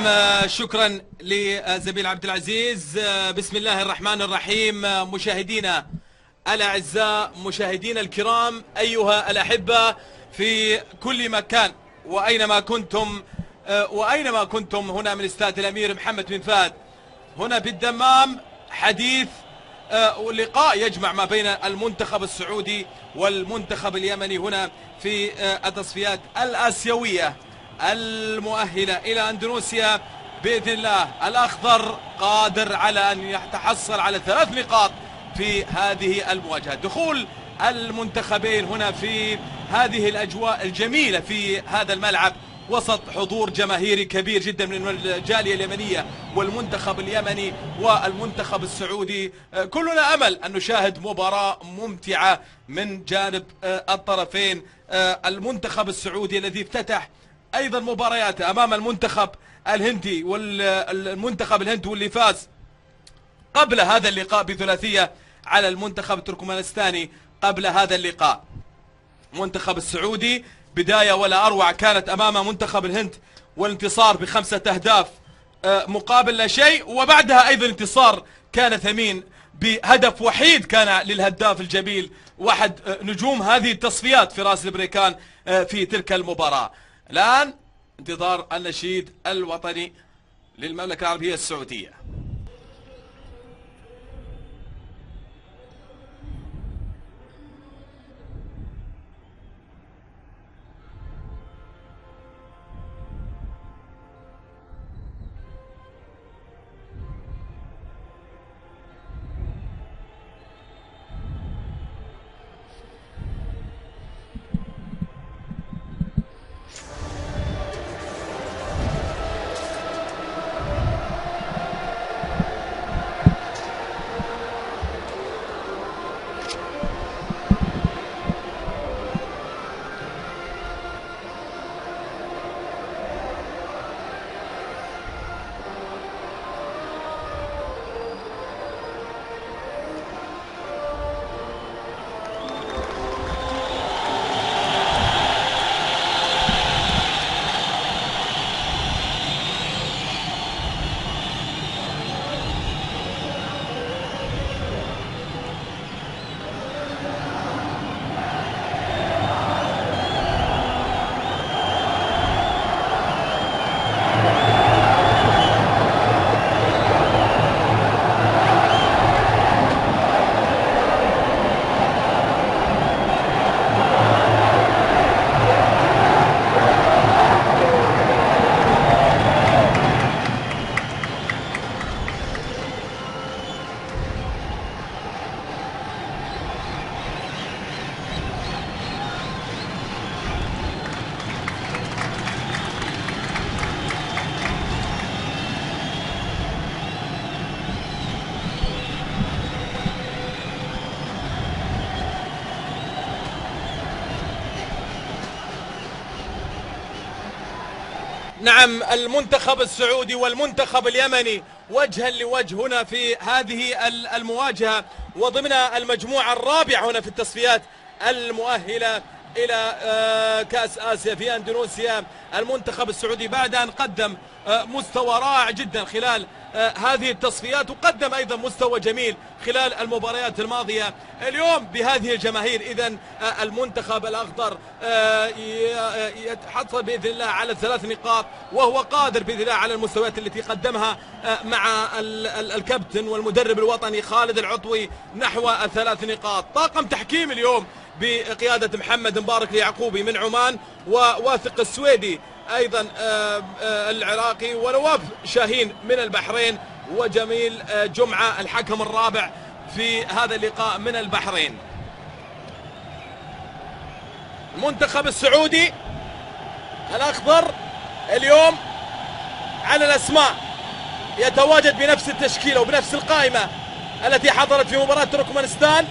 نعم، شكرا لزميل عبد العزيز. بسم الله الرحمن الرحيم. مشاهدينا الأعزاء، مشاهدينا الكرام، أيها الأحبة في كل مكان وأينما كنتم هنا من استاد الأمير محمد بن فهد هنا بالدمام. حديث ولقاء يجمع ما بين المنتخب السعودي والمنتخب اليمني هنا في التصفيات الآسيوية المؤهلة إلى أندونيسيا. بإذن الله الأخضر قادر على أن يتحصل على 3 نقاط في هذه المواجهة. دخول المنتخبين هنا في هذه الأجواء الجميلة في هذا الملعب وسط حضور جماهيري كبير جدا من الجالية اليمنية والمنتخب اليمني والمنتخب السعودي. كلنا أمل أن نشاهد مباراة ممتعة من جانب الطرفين. المنتخب السعودي الذي افتتح أيضا مبارياته أمام المنتخب الهندي والمنتخب الهندي واللي فاز قبل هذا اللقاء بثلاثية على المنتخب التركمانستاني قبل هذا اللقاء. منتخب السعودي بداية ولا أروع كانت أمام منتخب الهند والانتصار ب5 أهداف مقابل لا شيء، وبعدها أيضا انتصار كان ثمين بهدف وحيد كان للهداف الجميل واحد نجوم هذه التصفيات فراس البريكان في تلك المباراة. الآن انتظار النشيد الوطني للمملكة العربية السعودية. نعم، المنتخب السعودي والمنتخب اليمني وجها لوجه هنا في هذه المواجهة وضمن المجموعة الرابعة هنا في التصفيات المؤهلة إلى كأس آسيا في أندونيسيا. المنتخب السعودي بعد أن قدم مستوى رائع جدا خلال هذه التصفيات وقدم أيضا مستوى جميل خلال المباريات الماضية، اليوم بهذه الجماهير إذن المنتخب الأخضر يتحصل بإذن الله على 3 نقاط، وهو قادر بإذن الله على المستويات التي قدمها مع الكابتن والمدرب الوطني خالد العطوي نحو 3 نقاط. طاقم تحكيم اليوم بقيادة محمد مبارك اليعقوبي من عمان، وواثق السويدي أيضا العراقي، ونواف شاهين من البحرين، وجميل جمعة الحكم الرابع في هذا اللقاء من البحرين. المنتخب السعودي الأخضر اليوم على الأسماء يتواجد بنفس التشكيلة وبنفس القائمة التي حضرت في مباراة تركمانستان.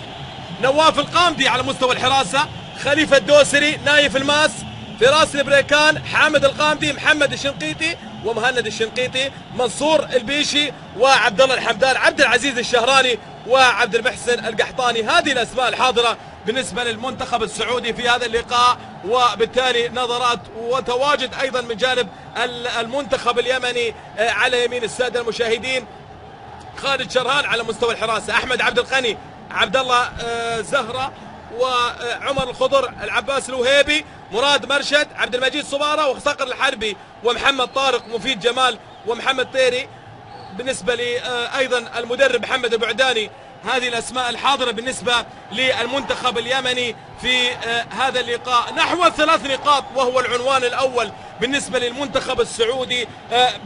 نواف القامدي على مستوى الحراسة، خليفة الدوسري، نايف الماس، فراس البريكان، حامد القامدي، محمد الشنقيطي ومهند الشنقيطي، منصور البيشي وعبد الله الحمدان، عبد العزيز الشهراني وعبد المحسن القحطاني. هذه الأسماء الحاضرة بالنسبة للمنتخب السعودي في هذا اللقاء، وبالتالي نظرات وتواجد أيضا من جانب المنتخب اليمني على يمين السادة المشاهدين. خالد شرهان على مستوى الحراسة، أحمد عبد الغني، عبد الله زهرة، وعمر الخضر، العباس الوهيبي، مراد مرشد، عبد المجيد صبارة، وصقر الحربي، ومحمد طارق، مفيد جمال، ومحمد طيري. بالنسبة لي أيضا المدرب محمد البعداني. هذه الأسماء الحاضرة بالنسبة للمنتخب اليمني في هذا اللقاء. نحو 3 نقاط وهو العنوان الأول بالنسبة للمنتخب السعودي،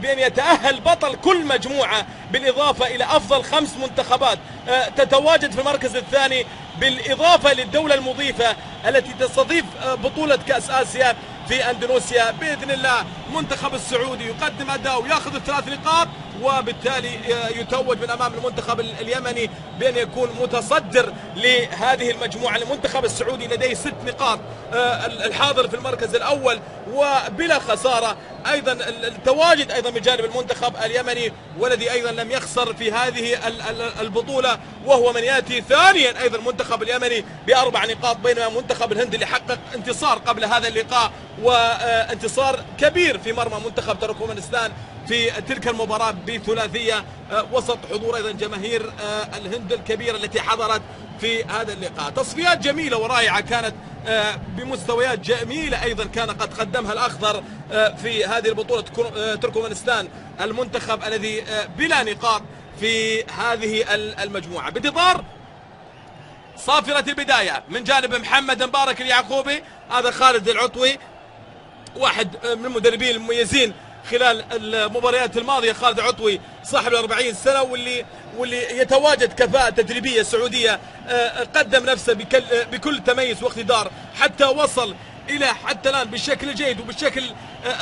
بأن يتأهل بطل كل مجموعة، بالإضافة إلى أفضل 5 منتخبات تتواجد في المركز الثاني، بالإضافة للدولة المضيفة التي تستضيف بطولة كأس آسيا في أندونيسيا. بإذن الله المنتخب السعودي يقدم أداء ويأخذ ال3 نقاط، وبالتالي يتوج من أمام المنتخب اليمني بأن يكون متصدر لهذه المجموعة. المنتخب السعودي لديه 6 نقاط، الحاضر في المركز الأول وبلا خسارة. أيضا التواجد أيضا من جانب المنتخب اليمني، والذي أيضا لم يخسر في هذه البطولة، وهو من يأتي ثانيا أيضا المنتخب اليمني ب4 نقاط، بينما منتخب الهند اللي حقق انتصار قبل هذا اللقاء، وانتصار كبير في مرمى منتخب تركمانستان في تلك المباراة بثلاثية، وسط حضور أيضا جماهير الهند الكبيرة التي حضرت في هذا اللقاء. تصفيات جميلة ورائعة كانت بمستويات جميلة أيضا كان قد قدمها الأخضر في هذه البطولة. تركمانستان المنتخب الذي بلا نقاط في هذه المجموعة. بانتظار صافرة البداية من جانب محمد مبارك اليعقوبي، هذا خالد العطوي واحد من المدربين المميزين خلال المباريات الماضية. خالد عطوي صاحب 40 سنة واللي يتواجد كفاءة تدريبية سعودية، قدم نفسه بكل تميز واقتدار حتى وصل إلى حتى الآن بالشكل الجيد وبالشكل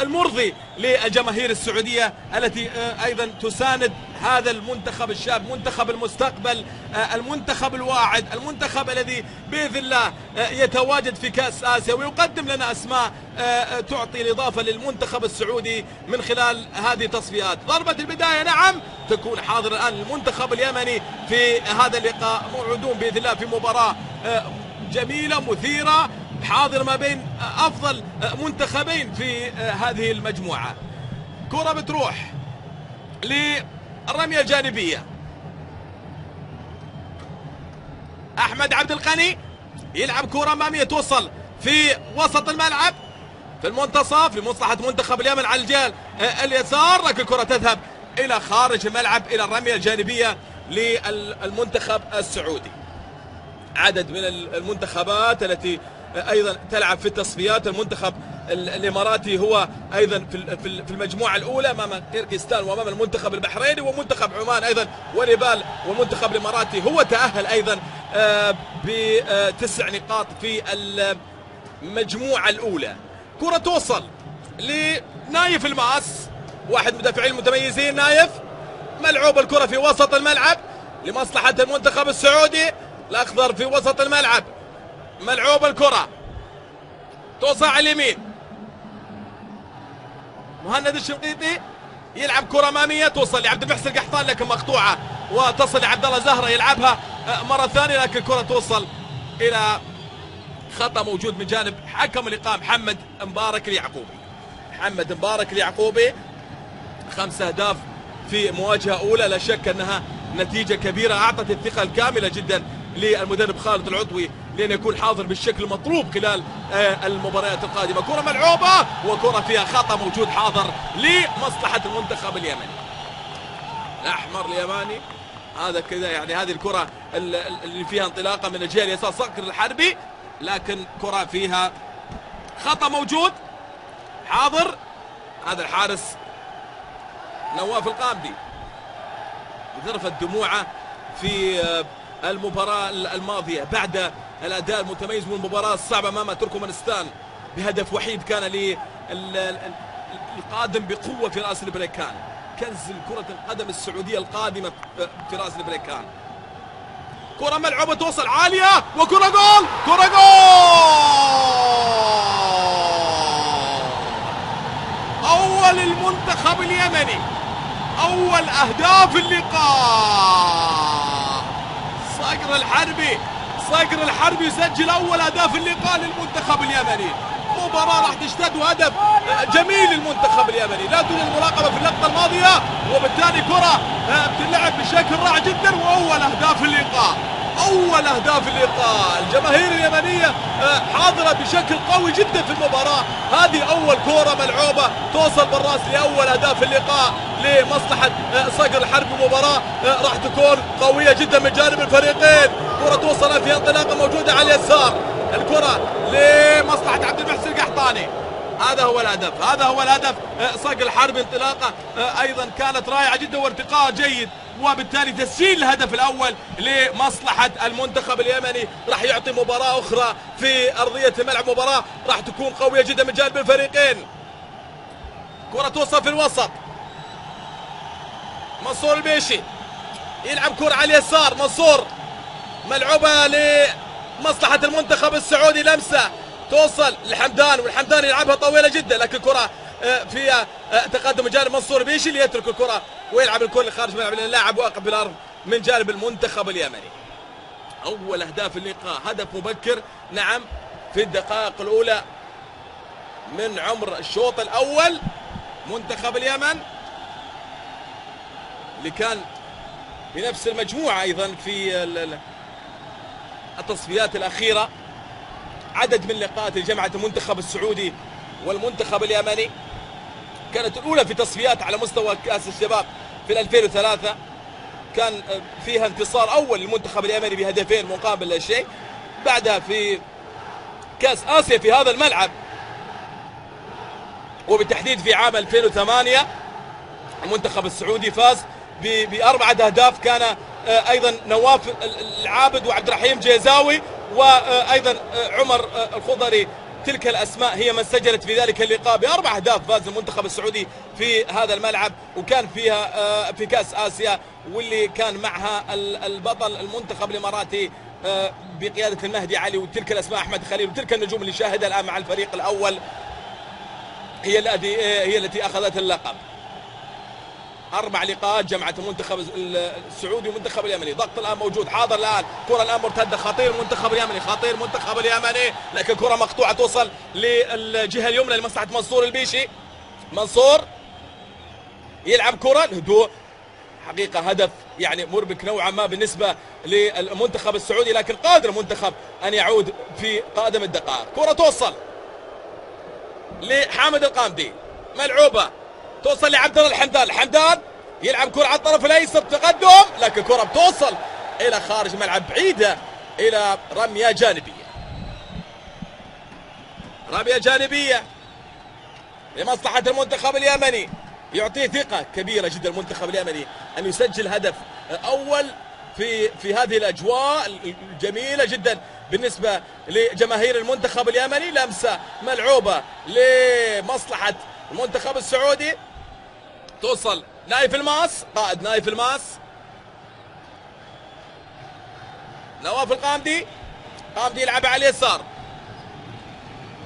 المرضي للجماهير السعودية التي أيضا تساند هذا المنتخب الشاب، منتخب المستقبل، المنتخب الواعد، المنتخب الذي بإذن الله يتواجد في كأس آسيا ويقدم لنا أسماء تعطي الإضافة للمنتخب السعودي من خلال هذه التصفيات. ضربة البداية نعم تكون حاضر الآن المنتخب اليمني في هذا اللقاء، موعودون بإذن الله في مباراة جميلة مثيرة، حاضر ما بين أفضل منتخبين في هذه المجموعة. كرة بتروح للرمية الجانبية، أحمد عبد الغني يلعب كرة أمامية توصل في وسط الملعب في المنتصف لمصلحة منتخب اليمن على الجهة اليسار، لكن الكرة تذهب إلى خارج الملعب إلى الرمية الجانبية للمنتخب السعودي. عدد من المنتخبات التي أيضا تلعب في التصفيات. المنتخب الإماراتي هو أيضا في المجموعة الأولى أمام كيرغستان وأمام المنتخب البحريني ومنتخب عمان أيضا ونيبال، والمنتخب الإماراتي هو تأهل أيضا ب9 نقاط في المجموعة الأولى. كرة توصل لنايف الماس، واحد من المدافعين المتميزين. نايف ملعوب الكرة في وسط الملعب لمصلحة المنتخب السعودي، الأخضر في وسط الملعب، ملعوب الكرة توصل على اليمين، مهند الشنقيطي يلعب كرة أمامية توصل لعبد المحسن القحطان لكن مقطوعة، وتصل لعبد الله زهرة يلعبها مرة ثانية لكن الكرة توصل إلى خطأ موجود من جانب حكم اللقاء محمد مبارك اليعقوبي. محمد مبارك اليعقوبي 5 أهداف في مواجهة أولى، لا شك أنها نتيجة كبيرة أعطت الثقة الكاملة جدا للمدرب خالد العطوي لأن يكون حاضر بالشكل المطلوب خلال المباريات القادمة. كرة ملعوبة وكرة فيها خطأ موجود حاضر لمصلحة المنتخب اليمني. الأحمر اليماني هذا كذا يعني هذه الكرة اللي فيها انطلاقة من الجهة اليسار صقر الحربي، لكن كرة فيها خطأ موجود حاضر. هذا الحارس نواف القامدي ذرفت دموعه في المباراة الماضية بعد الأداء المتميز والمباراة الصعبة أمام تركمانستان بهدف وحيد كان للقادم بقوة في رأس البريكان، كنز كرة القدم السعودية القادمة في رأس البريكان. كرة ملعوبة توصل عالية وكرة جول، كرة جول أول المنتخب اليمني، أول أهداف اللقاء. صقر الحربي صقر الحربي يسجل اول اهداف اللقاء للمنتخب اليمني. مباراة راح تشتد وهدف جميل للمنتخب اليمني لا دون المراقبة في اللقطة الماضية، وبالتالي كرة بتلعب بشكل رائع جدا. واول اهداف اللقاء، اول اهداف اللقاء، الجماهير اليمنية حاضرة بشكل قوي جدا في المباراة. هذه اول كرة ملعوبة توصل بالراس لاول اهداف اللقاء لمصلحة صقر الحربي. مباراة راح تكون قوية جدا من جانب الفريقين. كرة توصل في انطلاقة موجودة على اليسار، الكرة لمصلحة عبد المحسن القحطاني. هذا هو الهدف، هذا هو الهدف. صقر الحربي انطلاقة ايضا كانت رائعة جدا وارتقاء جيد، وبالتالي تسجيل الهدف الاول لمصلحة المنتخب اليمني راح يعطي مباراة اخرى في ارضية الملعب. مباراة راح تكون قوية جدا من جانب الفريقين. كرة توصل في الوسط، منصور البيشي يلعب كرة على اليسار، منصور ملعوبة لمصلحة المنتخب السعودي، لمسة توصل لحمدان، والحمدان يلعبها طويلة جدا لكن كرة فيها تقدم من جانب منصور البيشي ليترك الكرة ويلعب الكرة لخارج الملعب لأن اللاعب واقف بالأرض من جانب المنتخب اليمني. أول أهداف اللقاء، هدف مبكر نعم في الدقائق الأولى من عمر الشوط الأول. منتخب اليمن اللي كان بنفس المجموعة أيضا في التصفيات الأخيرة، عدد من اللقاءات اللي جمعت المنتخب السعودي والمنتخب اليمني كانت الأولى في تصفيات على مستوى كأس الشباب في 2003 كان فيها انتصار أول للمنتخب اليمني بهدفين مقابل لا شيء. بعدها في كأس آسيا في هذا الملعب وبالتحديد في عام 2008 المنتخب السعودي فاز بأربعة أهداف، كان أيضا نواف العابد وعبد الرحيم جيزاوي وأيضا عمر الخضري. تلك الأسماء هي من سجلت في ذلك اللقاء بأربع أهداف. فاز المنتخب السعودي في هذا الملعب وكان فيها في كأس آسيا، واللي كان معها البطل المنتخب الإماراتي بقيادة المهدي علي، وتلك الأسماء أحمد خليل، وتلك النجوم اللي شاهدها الآن مع الفريق الأول هي التي أخذت اللقب. أربع لقاءات جمعت المنتخب السعودي والمنتخب اليمني. ضغط الآن موجود، حاضر الآن، كرة الآن مرتدة، خطير المنتخب اليمني، خطير المنتخب اليمني، لكن كرة مقطوعة توصل للجهة اليمنى لمصلحة منصور البيشي. منصور يلعب كرة الهدوء، حقيقة هدف يعني مربك نوعا ما بالنسبة للمنتخب السعودي، لكن قادر المنتخب أن يعود في قادم الدقائق. كرة توصل لحامد القامدي، ملعوبة توصل لعبد الله الحمدان، الحمدان يلعب كرة على الطرف الايسر تقدم، لكن كرة بتوصل الى خارج الملعب بعيدة الى رمية جانبية. رمية جانبية لمصلحة المنتخب اليمني، يعطيه ثقة كبيرة جدا المنتخب اليمني ان يسجل هدف اول في هذه الاجواء الجميلة جدا بالنسبة لجماهير المنتخب اليمني. لمسة ملعوبة لمصلحة المنتخب السعودي، توصل نايف الماس، قائد نايف الماس، نواف القامدي، قامدي يلعب على اليسار،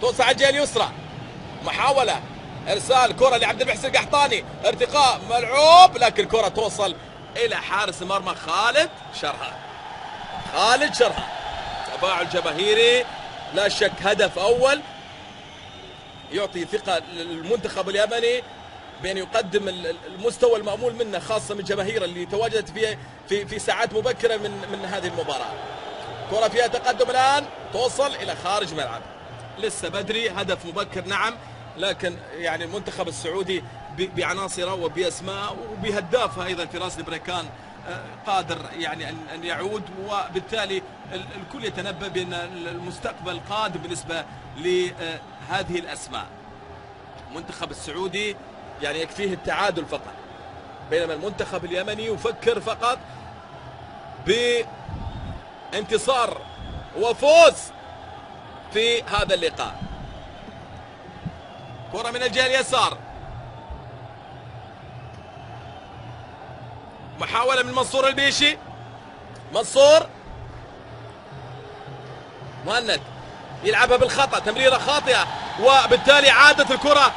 توصل على الجهة اليسرى، محاولة ارسال كرة لعبد المحسن القحطاني، ارتقاء ملعوب، لكن كرة توصل الى حارس المرمى خالد شرها. خالد شرها، تفاعل جماهيري لا شك، هدف اول يعطي ثقة للمنتخب اليمني بأن يقدم المستوى المأمول منه، خاصة من جماهيره اللي تواجدت في ساعات مبكرة من هذه المباراة. كرة فيها تقدم الآن، توصل إلى خارج ملعب، لسه بدري، هدف مبكر نعم، لكن يعني المنتخب السعودي بعناصره وبأسماء وبهدافه أيضا فراس البريكان قادر يعني أن يعود، وبالتالي الكل يتنبأ بأن المستقبل قادم بالنسبة لهذه الأسماء. المنتخب السعودي يعني يكفيه التعادل فقط، بينما المنتخب اليمني يفكر فقط بانتصار وفوز في هذا اللقاء. كرة من الجهة اليسار، محاولة من منصور البيشي، منصور مهند يلعبها بالخطأ، تمريرة خاطئة، وبالتالي عادت الكرة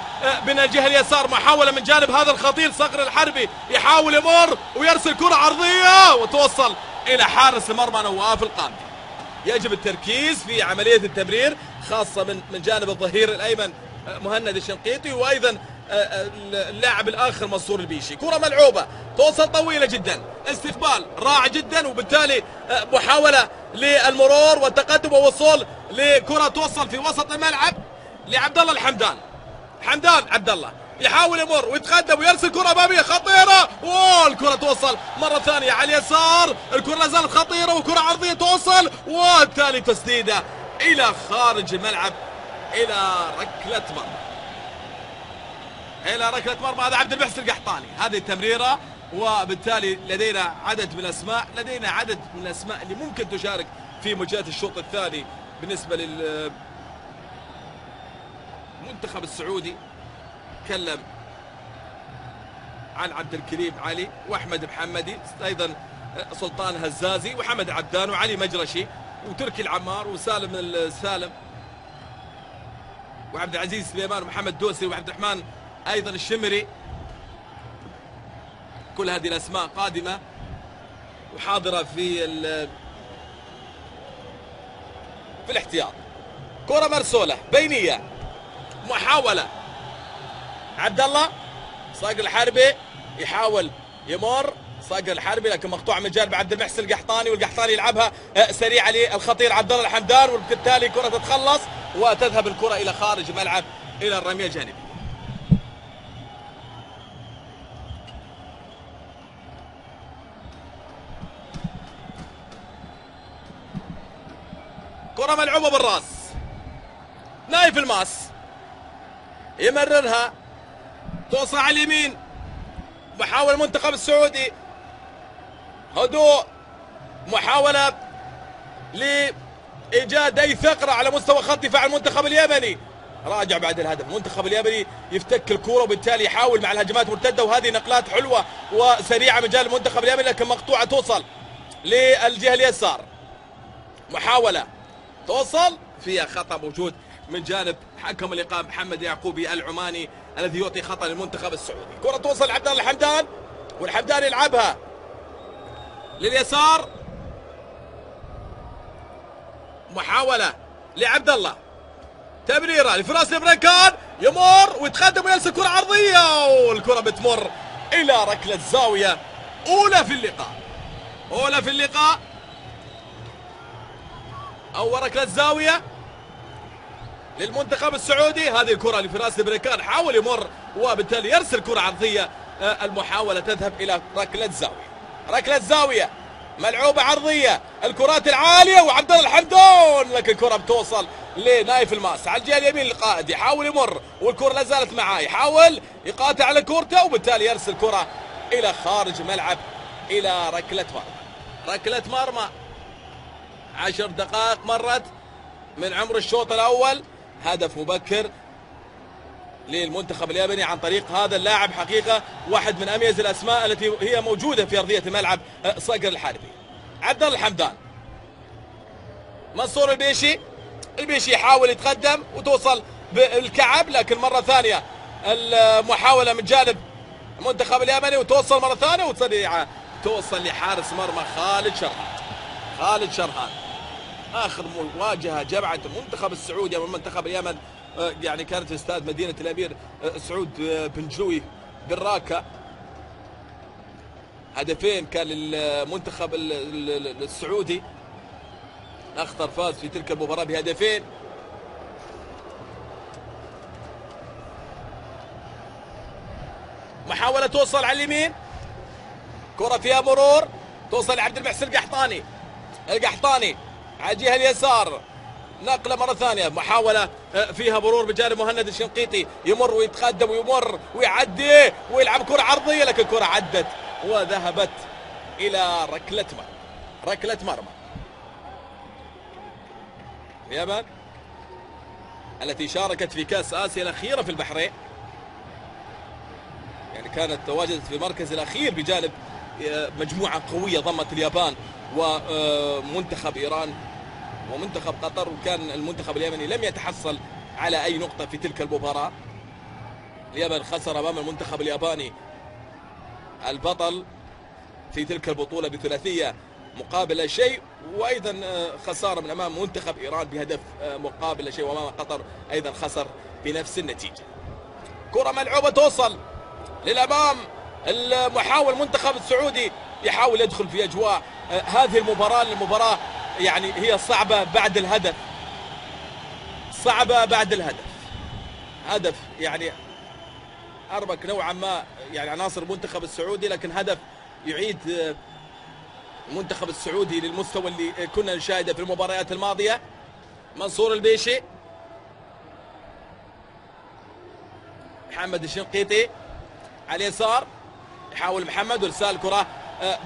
من الجهة اليسار. محاولة من جانب هذا الخطير صقر الحربي، يحاول يمر ويرسل كرة عرضية وتوصل إلى حارس المرمى نواف القامدي. يجب التركيز في عملية التمرير، خاصة من جانب الظهير الأيمن مهند الشنقيطي، وأيضا اللاعب الآخر منصور البيشي. كرة ملعوبة توصل طويلة جدا، استقبال رائع جدا، وبالتالي محاولة للمرور والتقدم ووصول لكرة توصل في وسط الملعب لعبد الله الحمدان. عبد الله يحاول يمر ويتقدم ويرسل كرة أمامية خطيرة، والكرة توصل مرة ثانية على اليسار، الكرة لا زالت خطيرة وكرة عرضية توصل، والتالي تسديدة إلى خارج الملعب إلى ركلة مرمى. هذا عبد المحسن القحطاني. هذه التمريرة، وبالتالي لدينا عدد من الأسماء اللي ممكن تشارك في مواجهة الشوط الثاني بالنسبة للمنتخب السعودي. تكلم عن عبد الكريم علي واحمد محمدي، ايضا سلطان هزازي وحمد عبدان وعلي مجرشي وتركي العمار وسالم السالم وعبد العزيز سليمان ومحمد دوسي وعبد الرحمن ايضا الشمري. كل هذه الاسماء قادمه وحاضره في الاحتياط. كره مرسوله بينيه، محاوله عبد الله صقر الحربي يحاول يمر، صقر الحربي لكن مقطوع من جانب عبد المحسن القحطاني، والقحطاني يلعبها سريعه للخطير عبد الله الحمدان، وبالتالي كره تتخلص وتذهب الكره الى خارج الملعب الى الرميه الجانبيه. كره ملعوبه بالراس، نايف الماس يمررها توصل على اليمين، محاولة المنتخب السعودي هدوء، محاولة لإيجاد أي ثغرة على مستوى خط دفاع المنتخب اليمني. راجع بعد الهدف المنتخب اليمني يفتك الكرة وبالتالي يحاول مع الهجمات المرتدة، وهذه نقلات حلوة وسريعة من جانب المنتخب اليمني لكن مقطوعة توصل للجهة اليسار. محاولة توصل فيها خطأ موجود من جانب حكم اللقاء محمد يعقوبي العماني الذي يعطي خطأ للمنتخب السعودي. كرة توصل لعبد الله الحمدان، والحمدان يلعبها لليسار، محاولة لعبد الله، تمريرة لفراس البركان، يمر ويتقدم ويرسل كرة عرضية، والكرة بتمر إلى ركلة زاوية أولى في اللقاء. أول ركلة زاوية للمنتخب السعودي. هذه الكرة لفراس البركان، حاول يمر وبالتالي يرسل كرة عرضية. المحاولة تذهب إلى ركلة زاوية ملعوبة عرضية، الكرات العالية وعبد الله الحمدان، لكن الكرة بتوصل لنايف الماس على الجهة اليمين. القائد يحاول يمر والكرة لا زالت معاه، يحاول يقاطع على كورته وبالتالي يرسل كرة إلى خارج الملعب إلى ركلة مرمى. 10 دقائق مرت من عمر الشوط الأول، هدف مبكر للمنتخب اليمني عن طريق هذا اللاعب، حقيقة واحد من أميز الأسماء التي هي موجودة في أرضية الملعب، صقر الحربي. عبد الله الحمدان، منصور البيشي يحاول يتقدم وتوصل بالكعب، لكن مرة ثانية المحاولة من جانب المنتخب اليمني وتوصل مرة ثانية وسريعة توصل لحارس مرمى خالد شرهان. آخر مواجهة جمعت المنتخب السعودي أمام منتخب اليمن يعني كانت في استاد مدينة الأمير سعود بن جلوي بالراكة. هدفين كان للمنتخب السعودي، الأخضر فاز في تلك المباراة بهدفين. محاولة توصل على اليمين، كرة فيها مرور توصل لعبد المحسن القحطاني على الجهة اليسار، نقلة مرة ثانية، محاولة فيها مرور بجانب مهند الشنقيطي، يمر ويتقدم ويمر ويعدي ويلعب كرة عرضية، لكن الكرة عدت وذهبت إلى ركلة مرمى. اليمن التي شاركت في كأس آسيا الأخيرة في البحرين، يعني كانت تواجدت في المركز الأخير بجانب مجموعة قوية ضمت اليابان ومنتخب إيران ومنتخب قطر، وكان المنتخب اليمني لم يتحصل على أي نقطة في تلك المباراة. اليمن خسر أمام المنتخب الياباني البطل في تلك البطولة بثلاثية مقابل لا شيء، وايضا خساره من امام منتخب ايران بهدف مقابل لا شيء، وامام قطر ايضا خسر بنفس النتيجه. كره ملعوبه توصل للامام، المحاول المنتخب السعودي يحاول يدخل في اجواء هذه المباراه يعني هي صعبه بعد الهدف، صعبه بعد الهدف. هدف يعني اربك نوعا ما يعني عناصر المنتخب السعودي، لكن هدف يعيد المنتخب السعودي للمستوى اللي كنا نشاهده في المباريات الماضيه. منصور البيشي، محمد الشنقيطي على اليسار، يحاول محمد وارسال كره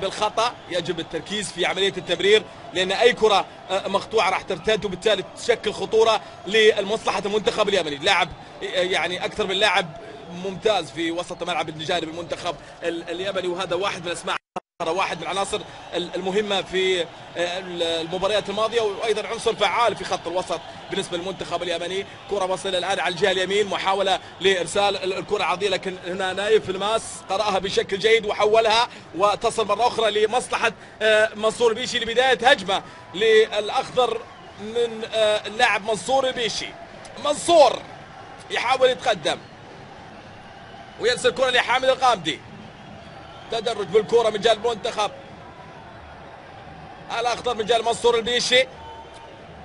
بالخطا. يجب التركيز في عمليه التمرير، لان اي كره مقطوعه راح ترتد وبالتالي تشكل خطوره لمصلحه المنتخب اليمني. لاعب يعني اكثر من لاعب ممتاز في وسط الملعب بجانب المنتخب اليمني، وهذا واحد من الاسماء، واحد من العناصر المهمه في المباريات الماضيه، وايضا عنصر فعال في خط الوسط بالنسبه للمنتخب اليمني. كره وصل الان على الجهه اليمين، محاوله لارسال الكره عرضيه، لكن هنا نايف الماس قراها بشكل جيد وحولها وتصل مره اخرى لمصلحه منصور البيشي لبدايه هجمه للاخضر من اللاعب منصور البيشي. منصور يحاول يتقدم ويرسل كره لحامد الغامدي، تدرج بالكرة من جانب المنتخب الاخضر من جانب منصور البيشي.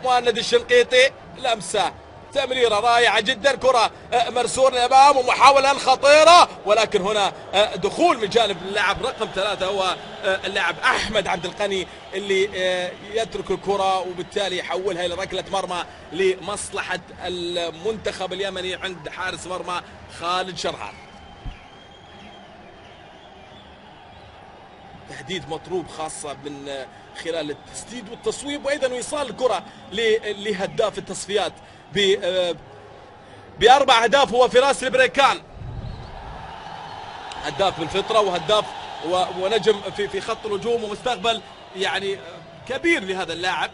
مهند الشنقيطي، لمسه تمريره رائعه جدا، كره مرسول للامام ومحاوله خطيره، ولكن هنا دخول من جانب اللاعب رقم 3 هو اللاعب احمد عبد القني اللي يترك الكره وبالتالي يحولها الى ركله مرمى لمصلحه المنتخب اليمني عند حارس مرمى خالد شرهان. تهديد مطلوب خاصة من خلال التسديد والتصويب، وأيضا إيصال الكرة لهداف التصفيات ب4 أهداف هو فراس البريكان، هداف بالفطرة وهداف ونجم في خط الهجوم ومستقبل يعني كبير لهذا اللاعب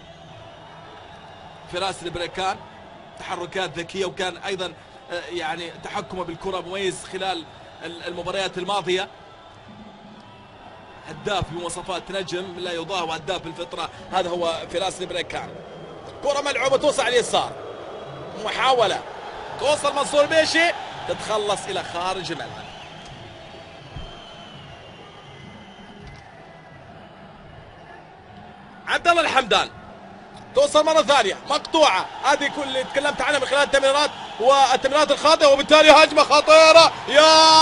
فراس البريكان. تحركات ذكية، وكان أيضا يعني تحكمه بالكرة مميز خلال المباريات الماضية. هداف بمواصفات نجم لا يضاه، وهداف بالفطرة، هذا هو فراس البريكان. كرة ملعوبة توصل على اليسار، محاولة توصل منصور البيشي، تتخلص إلى خارج الملعب. عبد الله الحمدان توصل مرة ثانية مقطوعة، هذه كل اللي تكلمت عنها من خلال التمريرات والتمريرات الخاطئة، وبالتالي هجمة خطيرة. يا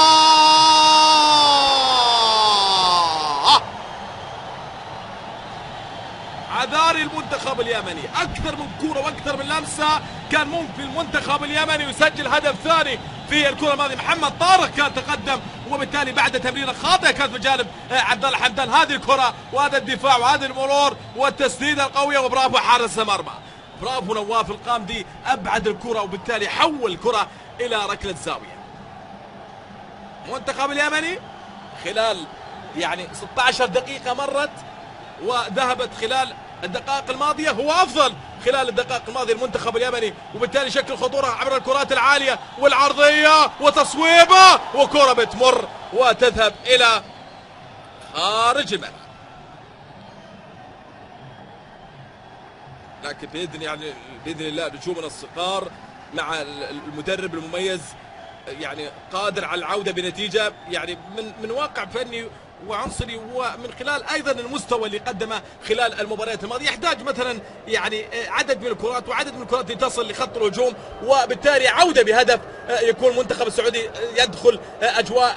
عذاري المنتخب اليمني، اكثر من كوره واكثر من لمسه كان ممكن المنتخب اليمني يسجل هدف ثاني في الكره الماضيه. محمد طارق كان تقدم، وبالتالي بعد تمريره خاطئه كانت من جانب عبد الله حمدان هذه الكره وهذا الدفاع وهذه المرور والتسديده القويه، وبرافو حارس المرمى، برافو نواف القامدي، ابعد الكره وبالتالي حول الكره الى ركله زاويه. المنتخب اليمني خلال يعني 16 دقيقه مرت وذهبت خلال الدقائق الماضية، هو أفضل خلال الدقائق الماضية المنتخب اليمني، وبالتالي شكل خطورة عبر الكرات العالية والعرضية وتصويبة، وكرة بتمر وتذهب إلى خارج الملعب. لكن بإذن الله نجومنا الصغار مع المدرب المميز يعني قادر على العودة بنتيجة يعني من واقع فني وعنصري، ومن خلال ايضا المستوى اللي قدمه خلال المباريات الماضيه. يحتاج مثلا يعني عدد من الكرات وعدد من الكرات تصل لخط الهجوم، وبالتالي عوده بهدف يكون المنتخب السعودي يدخل اجواء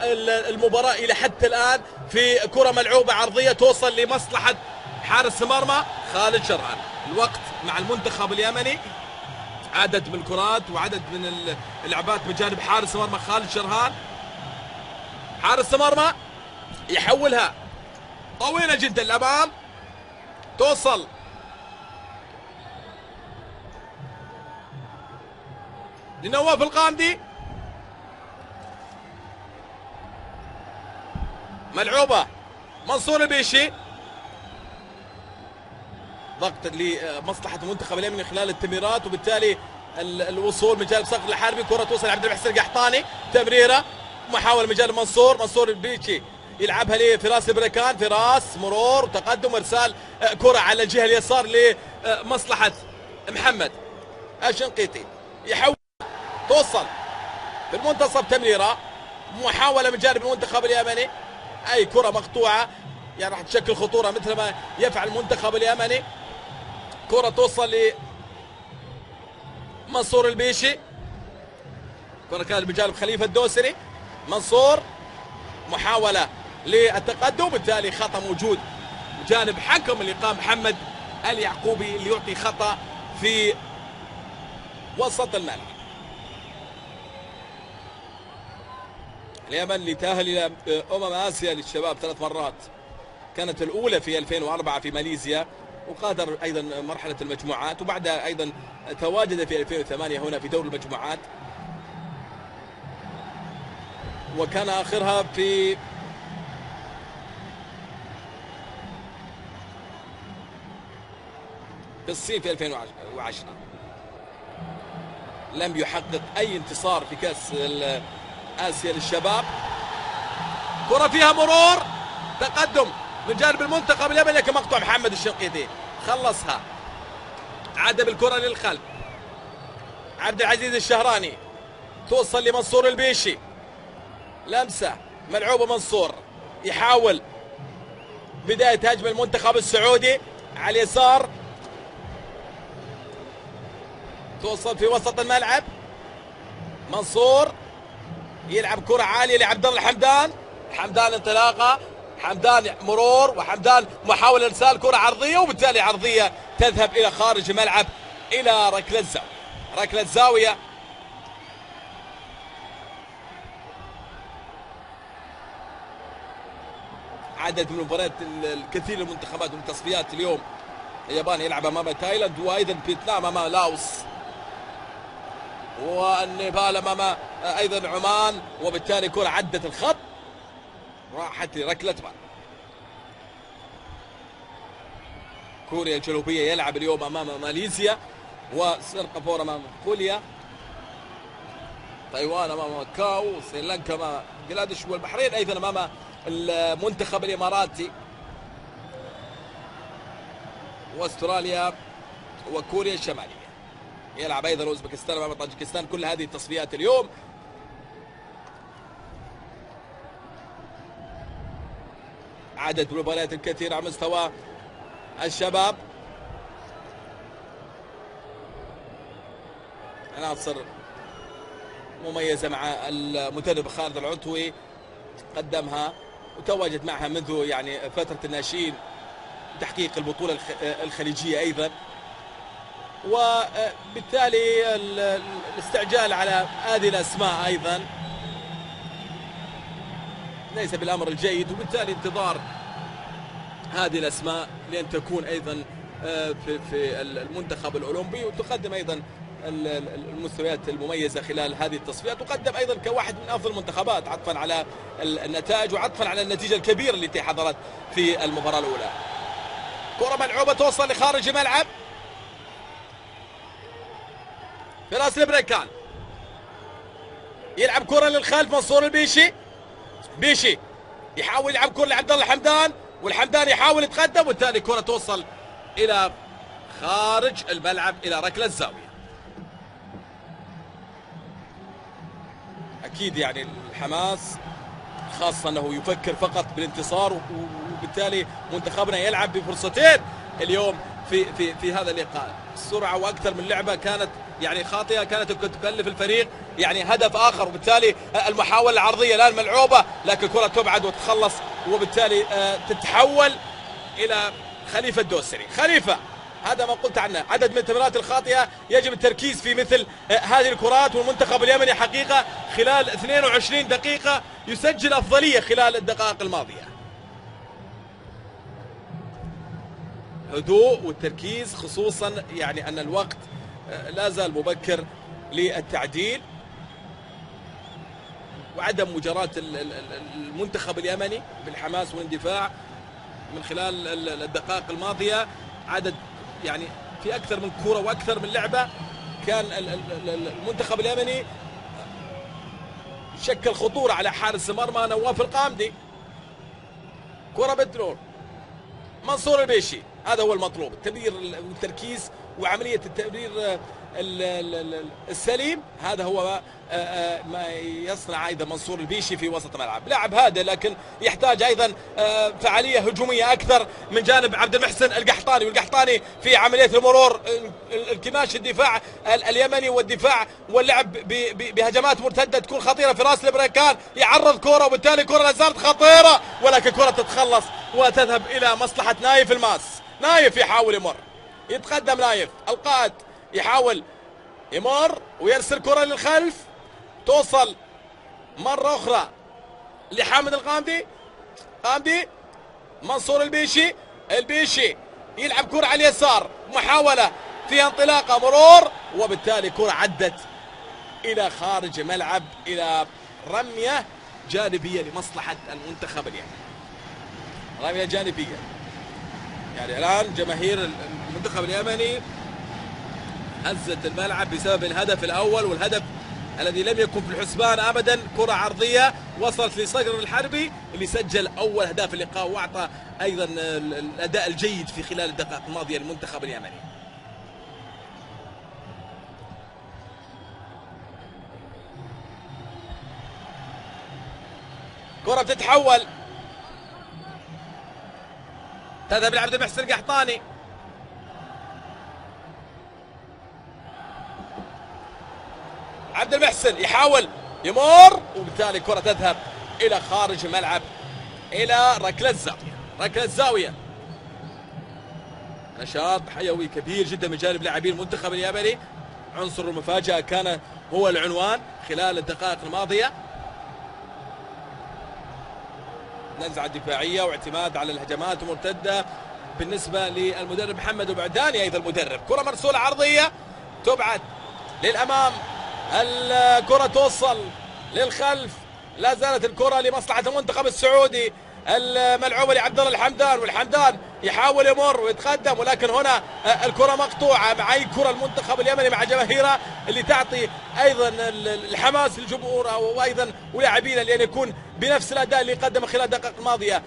المباراه الى حتى الان في كره ملعوبه عرضيه توصل لمصلحه حارس المرمى خالد شرهان. الوقت مع المنتخب اليمني، عدد من الكرات وعدد من اللعبات من جانب حارس المرمى خالد شرهان. حارس المرمى يحولها طويلة جدا للأمام، توصل لنواف القامدي، ملعوبة منصور البيشي، ضغط لمصلحة المنتخب اليمني خلال التمريرات، وبالتالي الوصول من جانب صقر الحربي. كرة توصل لعبد المحسن القحطاني، تمريرة محاولة من جانب منصور البيشي يلعبها لفراس البركان، فراس مرور تقدم ارسال كره على الجهه اليسار لمصلحه محمد الشنقيطي، يحول توصل في المنتصف تمريره، محاوله من جانب المنتخب اليمني، اي كره مقطوعه يعني راح تشكل خطوره مثل ما يفعل المنتخب اليمني. كره توصل لمنصور البيشي، كره كانت بجانب خليفه الدوسري، منصور محاوله للتقدم، بالتالي خطا موجود بجانب حكم اللقاء محمد اليعقوبي اللي يعطي خطا في وسط الملعب. اليمن اللي تأهل إلى آسيا للشباب 3 مرات، كانت الأولى في 2004 في ماليزيا، وقادر أيضا مرحلة المجموعات، وبعدها أيضا تواجد في 2008 هنا في دور المجموعات، وكان آخرها في الصين في 2010. لم يحقق أي انتصار في كأس آسيا للشباب. كرة فيها مرور، تقدم من جانب المنتخب اليمني، لكن مقطوع محمد الشنقيطي خلصها، عاد بالكرة للخلف، عبد العزيز الشهراني توصل لمنصور البيشي، لمسة ملعوبة، منصور يحاول بداية هجمة المنتخب السعودي على اليسار، توصل في وسط الملعب، منصور يلعب كرة عالية لعبد الله الحمدان، حمدان انطلاقة، حمدان مرور، وحمدان محاولة ارسال كرة عرضية، وبالتالي عرضية تذهب الى خارج الملعب الى ركلة الزاوية. ركلة زاوية عدد من المباريات الكثير للمنتخبات والتصفيات اليوم. اليابان يلعب امام تايلاند، وايضا فيتنام امام لاوس، والنيبال امام ايضا عمان، وبالتالي كرة عدت الخط راحت لركلة مرمى. كوريا الجنوبية يلعب اليوم امام ماليزيا، وسنغافورة امام كوريا، تايوان امام ماكاو، سريلانكا امام بنغلاديش، والبحرين ايضا امام المنتخب الاماراتي، واستراليا وكوريا الشمالية. يلعب ايضا اوزبكستان امام طاجكستان. كل هذه التصفيات اليوم. عدد المباريات الكثيرة على مستوى الشباب. عناصر مميزة مع المدرب خالد العطوي، قدمها وتواجد معها منذ يعني فترة الناشئين، تحقيق البطولة الخليجية أيضا، وبالتالي الاستعجال على هذه الأسماء أيضا ليس بالأمر الجيد، وبالتالي انتظار هذه الأسماء لأن تكون أيضا في المنتخب الأولمبي، وتقدم أيضا المستويات المميزة خلال هذه التصفيات، وقدم أيضا كواحد من أفضل المنتخبات عطفا على النتائج وعطفا على النتيجة الكبيرة التي حضرت في المباراة الأولى. كرة ملعوبة توصل لخارج الملعب، فراس البريكان يلعب كرة للخلف، منصور البيشي، بيشي يحاول يلعب كرة لعبد الله الحمدان، والحمدان يحاول يتقدم، وبالتالي كرة توصل إلى خارج الملعب إلى ركلة الزاوية. أكيد يعني الحماس، خاصة أنه يفكر فقط بالانتصار، وبالتالي منتخبنا يلعب بفرصتين اليوم في هذا اللقاء. السرعة وأكثر من لعبة كانت يعني خاطئة، كانت تكلف الفريق يعني هدف آخر، وبالتالي المحاولة العرضية الآن ملعوبة، لكن الكرة تبعد وتخلص، وبالتالي تتحول إلى خليفة الدوسري. خليفة، هذا ما قلت عنه، عدد من التمريرات الخاطئة، يجب التركيز في مثل هذه الكرات، والمنتخب اليمني حقيقة خلال 22 دقيقة يسجل أفضلية خلال الدقائق الماضية. هدوء والتركيز، خصوصا يعني أن الوقت لا زال مبكر للتعديل، وعدم مجاراة المنتخب اليمني بالحماس والاندفاع من خلال الدقائق الماضية. عدد يعني في أكثر من كرة وأكثر من لعبة كان المنتخب اليمني شكل خطورة على حارس المرمى نواف القامدي، كرة بالدرون، منصور البيشي، هذا هو المطلوب، التمرير والتركيز وعملية التمرير السليم، هذا هو ما يصنع ايضا منصور البيشي في وسط الملعب. لاعب هادئ لكن يحتاج ايضا فعاليه هجوميه اكثر من جانب عبد المحسن القحطاني، والقحطاني في عمليه المرور، الكماش الدفاع اليمني والدفاع واللعب بهجمات مرتده تكون خطيره في راس البريكان، يعرض كره وبالتالي كره لا زالت خطيره، ولكن كره تتخلص وتذهب الى مصلحه نايف الماس. نايف يحاول يمر، يتقدم نايف القائد، يحاول يمر ويرسل كرة للخلف، توصل مرة أخرى لحامد الغامدي، غامدي، منصور البيشي، البيشي يلعب كرة على اليسار، محاولة فيها انطلاقة، مرور، وبالتالي كرة عدت إلى خارج الملعب إلى رمية جانبية لمصلحة المنتخب اليمني. رمية جانبية، يعني الآن جماهير المنتخب اليمني هزت الملعب بسبب الهدف الأول، والهدف الذي لم يكن في الحسبان أبدا. كرة عرضية وصلت لصقر الحربي اللي سجل أول أهداف اللقاء وأعطى أيضا الأداء الجيد في خلال الدقائق الماضية للمنتخب اليمني. كرة بتتحول، تذهب لعبد المحسن القحطاني، عبد المحسن يحاول يمر، وبالتالي كرة تذهب إلى خارج الملعب إلى ركلة الزاوية. ركلة الزاوية نشاط حيوي كبير جدا من جانب لاعبين المنتخب اليمني. عنصر المفاجأة كان هو العنوان خلال الدقائق الماضية. نزعة دفاعية واعتماد على الهجمات المرتدة بالنسبة للمدرب محمد البعداني أيضا المدرب. كرة مرسولة عرضية تبعد للأمام، الكرة توصل للخلف، لا زالت الكرة لمصلحة المنتخب السعودي، الملعوبة لعبد الله الحمدان، والحمدان يحاول يمر ويتقدم، ولكن هنا الكرة مقطوعة. مع أي كرة المنتخب اليمني مع جماهيره اللي تعطي أيضا الحماس للجمهور وأيضا ولاعبينا لأن يكون بنفس الأداء اللي قدمه خلال الدقائق الماضية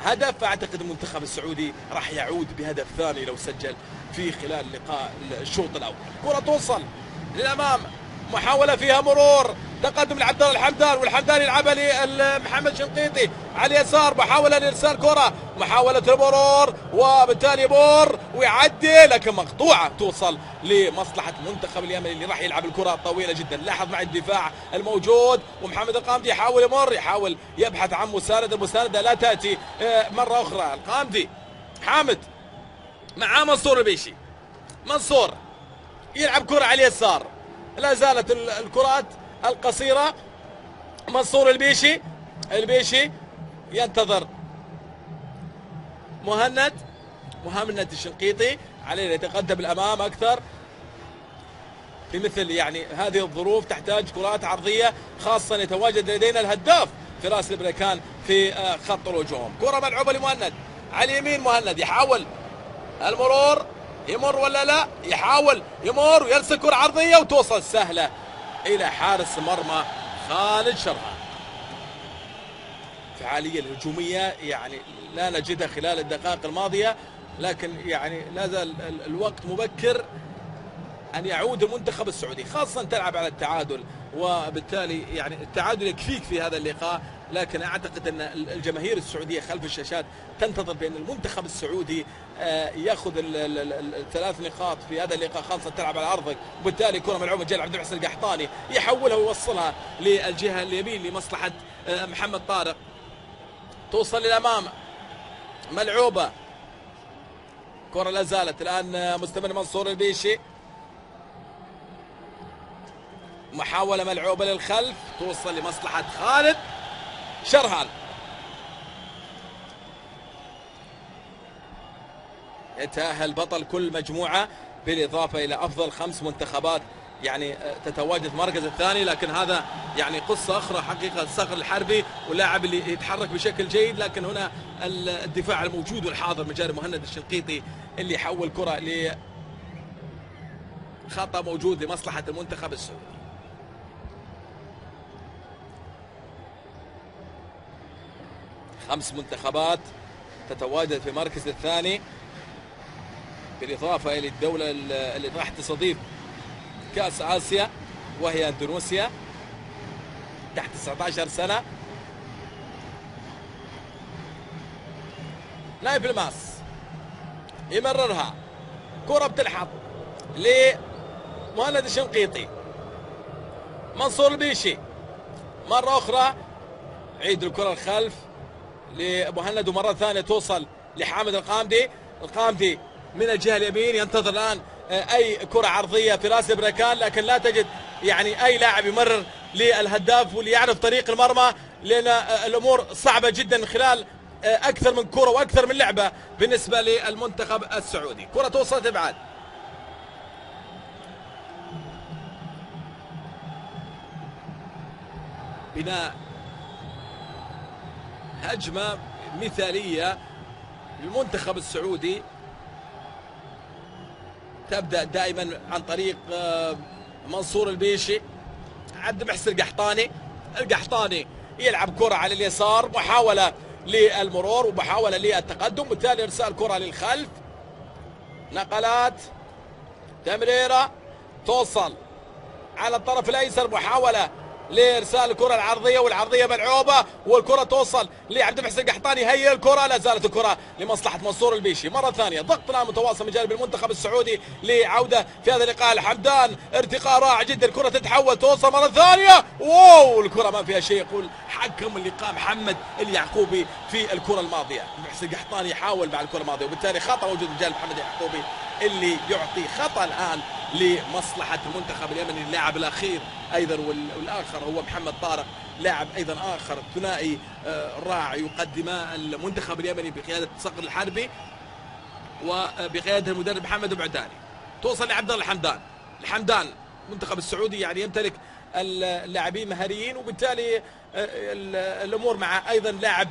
هدف. أعتقد المنتخب السعودي راح يعود بهدف ثاني لو سجل في خلال لقاء الشوط الأول. كرة توصل للأمام، محاولة فيها مرور، تقدم لعبد الله الحمدان، والحمدان يلعبها لمحمد شنقيطي على اليسار، محاولة لإرسال كرة، محاولة المرور، وبالتالي يمر ويعدي، لكن مقطوعة توصل لمصلحة المنتخب اليمني اللي راح يلعب الكرة طويلة جدا. لاحظ مع الدفاع الموجود، ومحمد القامدي يحاول يمر، يحاول يبحث عن مساندة، المساندة لا تأتي مرة أخرى. القامدي، حامد مع منصور البيشي، منصور يلعب كرة على اليسار، لا زالت الكرات القصيرة. منصور البيشي، البيشي ينتظر مهند الشنقيطي، عليه يتقدم الأمام أكثر في مثل يعني هذه الظروف، تحتاج كرات عرضية، خاصة يتواجد لدينا الهداف في راس البريكان في خط الهجوم. كرة ملعوبة لمهند على اليمين، مهند يحاول المرور، يمر ولا لا؟ يحاول يمر ويرسل كرة عرضية وتوصل سهلة إلى حارس مرمى خالد شرهان. فعالية الهجومية يعني لا نجدها خلال الدقائق الماضية، لكن يعني لا زال الوقت مبكر أن يعود المنتخب السعودي، خاصة تلعب على التعادل، وبالتالي يعني التعادل يكفيك في هذا اللقاء. لكن أعتقد أن الجماهير السعودية خلف الشاشات تنتظر بأن المنتخب السعودي يأخذ الثلاث نقاط في هذا اللقاء، خاصة تلعب على أرضك. وبالتالي كرة ملعوبة جل عبد المحسن القحطاني يحولها ويوصلها للجهة اليمين لمصلحة محمد طارق، توصل للأمام، ملعوبة، كرة لا زالت الآن مستمر منصور البيشي، محاولة ملعوبة للخلف توصل لمصلحة خالد شرهان. يتأهل بطل كل مجموعة بالإضافة إلى أفضل 5 منتخبات يعني تتواجد في المركز الثاني. لكن هذا يعني قصة أخرى حقيقة. صقر الحربي واللاعب اللي يتحرك بشكل جيد، لكن هنا الدفاع الموجود والحاضر من جانب مهند الشنقيطي اللي يحول كرة لخطأ موجود لمصلحة المنتخب السعودي. 5 منتخبات تتواجد في المركز الثاني، بالإضافة إلى الدولة اللي راح تستضيف كأس آسيا وهي اندونيسيا تحت 19 سنة. نايف الماس يمررها، كرة بتلحق لمهند الشنقيطي، منصور البيشي مرة أخرى عيد الكرة الخلف لمهند، ومرة ثانية توصل لحامد القامدي. القامدي من الجهة اليمين ينتظر الآن أي كرة عرضية في راس البركان، لكن لا تجد يعني أي لاعب يمرر للهداف واللي يعرف طريق المرمى، لأن الأمور صعبة جدا من خلال أكثر من كرة وأكثر من لعبة بالنسبة للمنتخب السعودي. كرة توصل تبعد، بناء هجمة مثالية للمنتخب السعودي تبدأ دائما عن طريق منصور البيشي. عبد المحسن القحطاني يلعب كرة على اليسار، محاولة للمرور ومحاولة للتقدم، بالتالي ارسال كرة للخلف، نقلات، تمريرة توصل على الطرف الايسر، محاولة لارسال الكرة العرضية والعرضية ملعوبة، والكرة توصل لعبد المحسن القحطاني، هي الكرة، لا زالت الكرة لمصلحة منصور البيشي. مرة ثانية ضغط الآن متواصل من جانب المنتخب السعودي لعودة في هذا اللقاء. الحمدان ارتقاء رائع جدا، الكرة تتحول، توصل مرة ثانية، واو الكرة ما فيها شيء، يقول حكم اللقاء محمد اليعقوبي في الكرة الماضية. المحسن القحطاني يحاول مع الكرة الماضية، وبالتالي خطأ موجود من جانب محمد اليعقوبي اللي يعطي خطأ الآن لمصلحة المنتخب اليمني. اللاعب الأخير أيضا والآخر هو محمد طارق، لاعب أيضا آخر ثنائي رائع يقدمه المنتخب اليمني بقيادة صقر الحربي وبقيادة المدرب محمد البعداني. توصل لعبد الله الحمدان المنتخب السعودي يعني يمتلك اللاعبين مهاريين، وبالتالي الأمور مع أيضا لاعب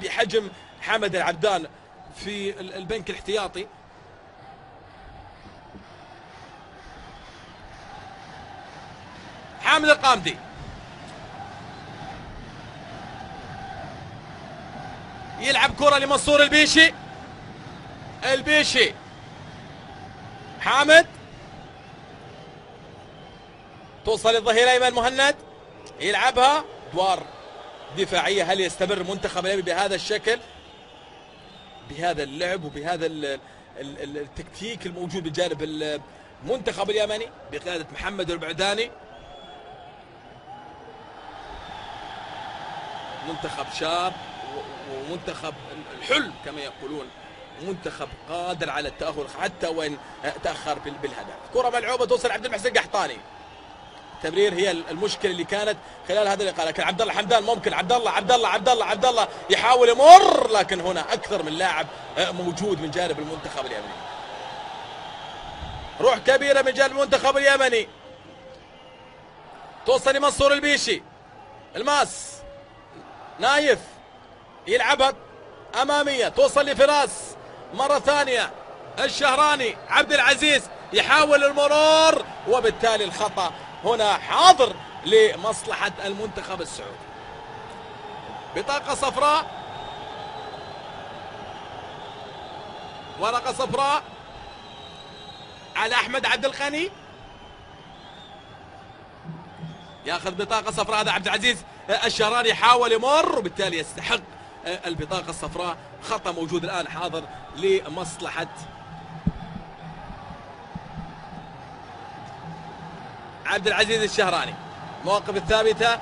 بحجم حمد العبدان في البنك الاحتياطي. حامد القامدي يلعب كرة لمنصور البيشي حامد، توصل للظهير الايمن مهند، يلعبها ادوار دفاعية. هل يستمر المنتخب اليمني بهذا الشكل، بهذا اللعب وبهذا التكتيك الموجود بجانب المنتخب اليمني بقيادة محمد البعداني؟ منتخب شاب ومنتخب الحلم كما يقولون، منتخب قادر على التأهل حتى وإن تأخر بالهدف. كرة ملعوبة توصل عبد المحسن القحطاني، التمرير هي المشكلة اللي كانت خلال هذا اللقاء، لكن عبد الله حمدان ممكن، عبد الله يحاول يمر، لكن هنا أكثر من لاعب موجود من جانب المنتخب اليمني. روح كبيرة من جانب المنتخب اليمني، توصل لمنصور البيشي، الماس نايف يلعبها أمامية، توصل لفراس مرة ثانية، الشهراني، عبد العزيز يحاول المرور، وبالتالي الخطأ هنا حاضر لمصلحة المنتخب السعودي. بطاقة صفراء، ورقة صفراء على أحمد عبد الغني، ياخذ بطاقة صفراء هذا عبد العزيز الشهراني، يحاول يمر وبالتالي يستحق البطاقة الصفراء. خطأ موجود الآن حاضر لمصلحة عبد العزيز الشهراني. المواقف الثابتة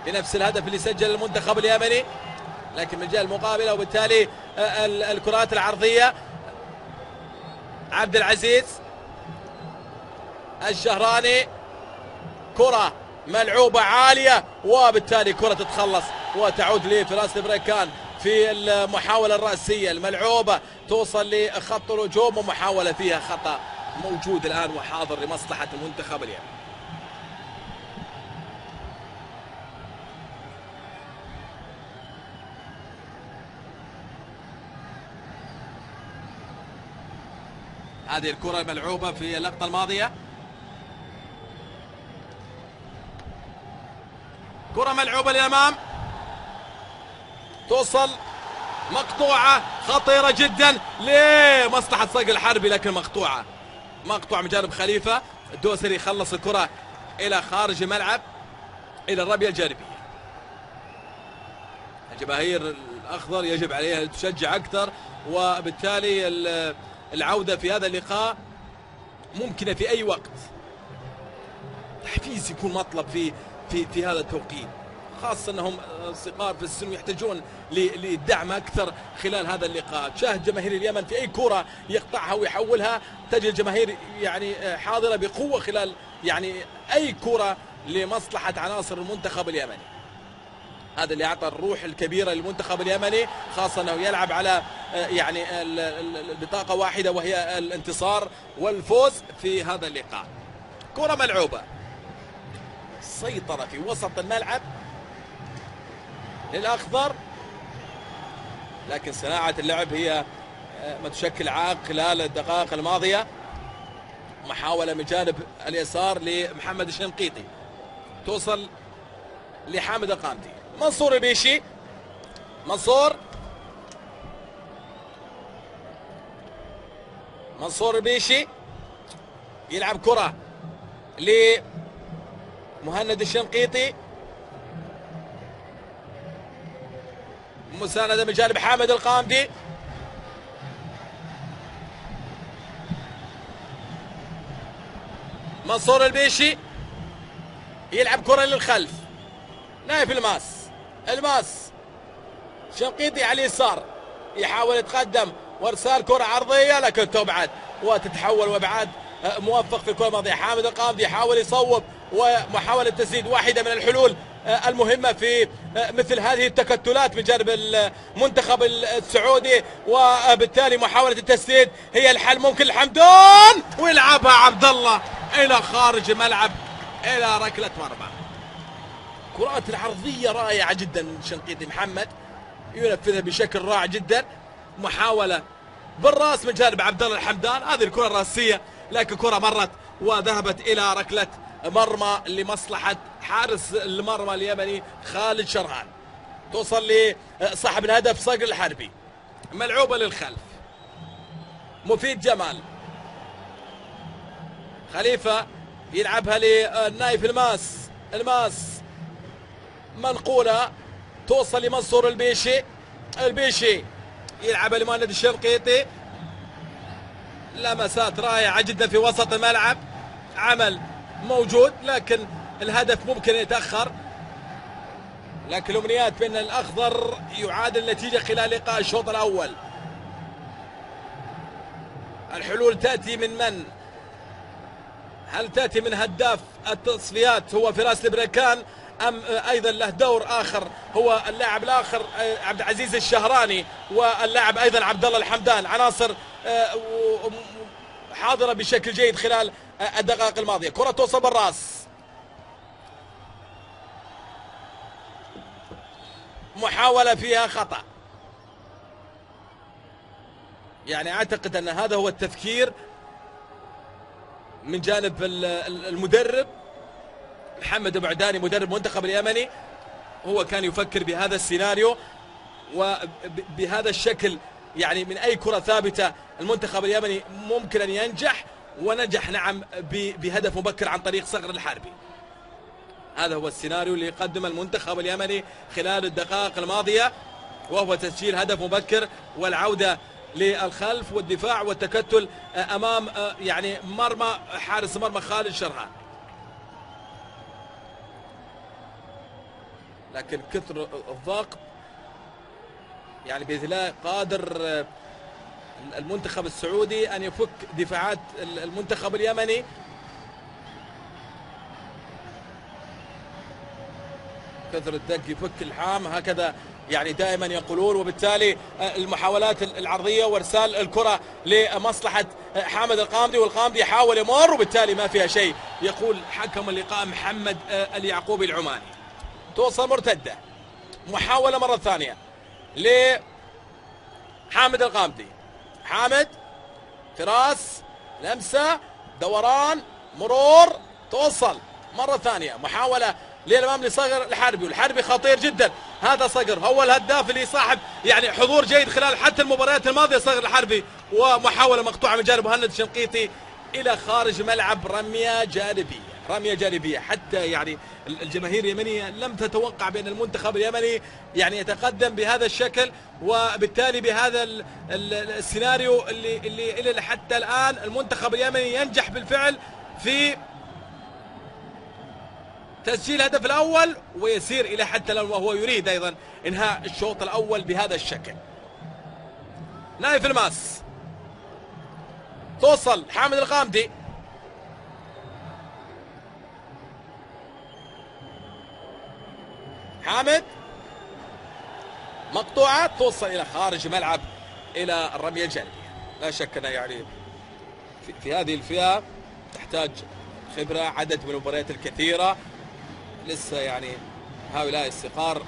بنفس الهدف اللي سجل المنتخب اليمني، لكن من الجهة المقابلة، وبالتالي الكرات العرضية عبد العزيز الشهراني، كرة ملعوبة عالية، وبالتالي كرة تتخلص وتعود لفراس البريكان في المحاولة الرأسية الملعوبة، توصل لخط الهجوم، ومحاولة فيها خطأ موجود الآن وحاضر لمصلحة المنتخب اليمني. هذه الكرة الملعوبة في اللقطة الماضية، كرة ملعوبة للأمام، توصل مقطوعة خطيرة جدا لمصلحة صقر الحربي، لكن مقطوعة من جانب خليفة. الدوسري خلص الكرة إلى خارج الملعب إلى الرمية الجانبية. الجماهير الأخضر يجب عليها تشجع أكثر، وبالتالي العودة في هذا اللقاء ممكنة في أي وقت. تحفيز يكون مطلب في هذا التوقيت، خاصة أنهم صغار في السن ويحتاجون للدعم أكثر خلال هذا اللقاء. شاهد جماهير اليمن في أي كرة يقطعها ويحولها تجد الجماهير يعني حاضرة بقوة خلال يعني أي كرة لمصلحة عناصر المنتخب اليمني. هذا اللي أعطى الروح الكبيرة للمنتخب اليمني، خاصة أنه يلعب على يعني البطاقة واحدة وهي الانتصار والفوز في هذا اللقاء. كرة ملعوبة، سيطرة في وسط الملعب للأخضر، لكن صناعة اللعب هي ما تشكل عائق خلال الدقائق الماضية. محاولة من جانب اليسار لمحمد الشنقيطي، توصل لحامد القامدي. منصور البيشي، منصور البيشي يلعب كرة لمهند الشنقيطي، مساندة من جانب حامد القامدي. منصور البيشي يلعب كرة للخلف، نايف الماس شنقيطي على اليسار يحاول يتقدم وارسال كرة عرضية لكن تبعد وتتحول، وابعاد موفق في الكرة الماضية. حامد القامدي يحاول يصوب، ومحاولة تسديد واحدة من الحلول المهمة في مثل هذه التكتلات من جانب المنتخب السعودي، وبالتالي محاولة التسديد هي الحل. ممكن الحمدان ويلعبها عبد الله إلى خارج الملعب إلى ركلة مرمى. كرات العرضية رائعة جدا، شنقيطي محمد ينفذها بشكل رائع جدا. محاولة بالراس من جانب عبد الله الحمدان، هذه الكرة الراسية لكن كرة مرت وذهبت إلى ركلة مرمى لمصلحة حارس المرمى اليمني خالد شرهان. توصل لصاحب الهدف صقر الحربي، ملعوبة للخلف. مفيد جمال، خليفة يلعبها لنايف الماس منقولة، توصل لمنصور البيشي يلعبها لمهند الشنقيطي. لمسات رائعة جدا في وسط الملعب، عمل موجود لكن الهدف ممكن يتأخر، لكن الأمنيات بأن الأخضر يعادل النتيجة خلال لقاء الشوط الأول. الحلول تأتي من هل تأتي من هداف التصفيات هو فراس البريكان، أم أيضا له دور آخر هو اللاعب الآخر عبد العزيز الشهراني، واللاعب أيضا عبد الله الحمدان، عناصر حاضرة بشكل جيد خلال الدقائق الماضية. كرة توصل بالراس، محاولة فيها خطأ. يعني أعتقد أن هذا هو التفكير من جانب المدرب محمد بعداني مدرب المنتخب اليمني، هو كان يفكر بهذا السيناريو وبهذا الشكل. يعني من أي كرة ثابتة المنتخب اليمني ممكن أن ينجح، ونجح نعم بهدف مبكر عن طريق صقر الحربي. هذا هو السيناريو اللي يقدم المنتخب اليمني خلال الدقائق الماضية، وهو تسجيل هدف مبكر والعودة للخلف والدفاع والتكتل أمام يعني مرمى حارس مرمى خالد شرهان. لكن كثر الضغط يعني بإذن الله قادر المنتخب السعودي أن يفك دفاعات المنتخب اليمني. كثر الدق يفك الحام، هكذا يعني دائما يقولون. وبالتالي المحاولات العرضية وارسال الكرة لمصلحة حامد القامدي، والقامدي يحاول يمر وبالتالي ما فيها شيء، يقول حكم اللقاء محمد اليعقوبي العماني. توصل مرتدة، محاولة مرة ثانية لحامد القامدي، حامد فراس، لمسة، دوران، مرور، توصل مرة ثانية محاولة للأمام لصقر الحربي، والحربي خطير جدا. هذا صقر هو الهداف اللي صاحب يعني حضور جيد خلال حتى المباريات الماضية صقر الحربي. ومحاولة مقطوعة من جانب مهند الشنقيطي إلى خارج ملعب، رمية جانبية، رمية جانبية. حتى يعني الجماهير اليمنية لم تتوقع بأن المنتخب اليمني يعني يتقدم بهذا الشكل، وبالتالي بهذا السيناريو اللي حتى الآن المنتخب اليمني ينجح بالفعل في تسجيل الهدف الأول، ويسير إلى حتى الآن وهو يريد أيضا إنهاء الشوط الأول بهذا الشكل. نايف الماس توصل حامد الغامدي، حامد مقطوعة توصل إلى خارج ملعب إلى الرمية الجانبية. لا شك أنها يعني في هذه الفئة تحتاج خبرة، عدد من المباريات الكثيرة، لسه يعني هؤلاء الصغار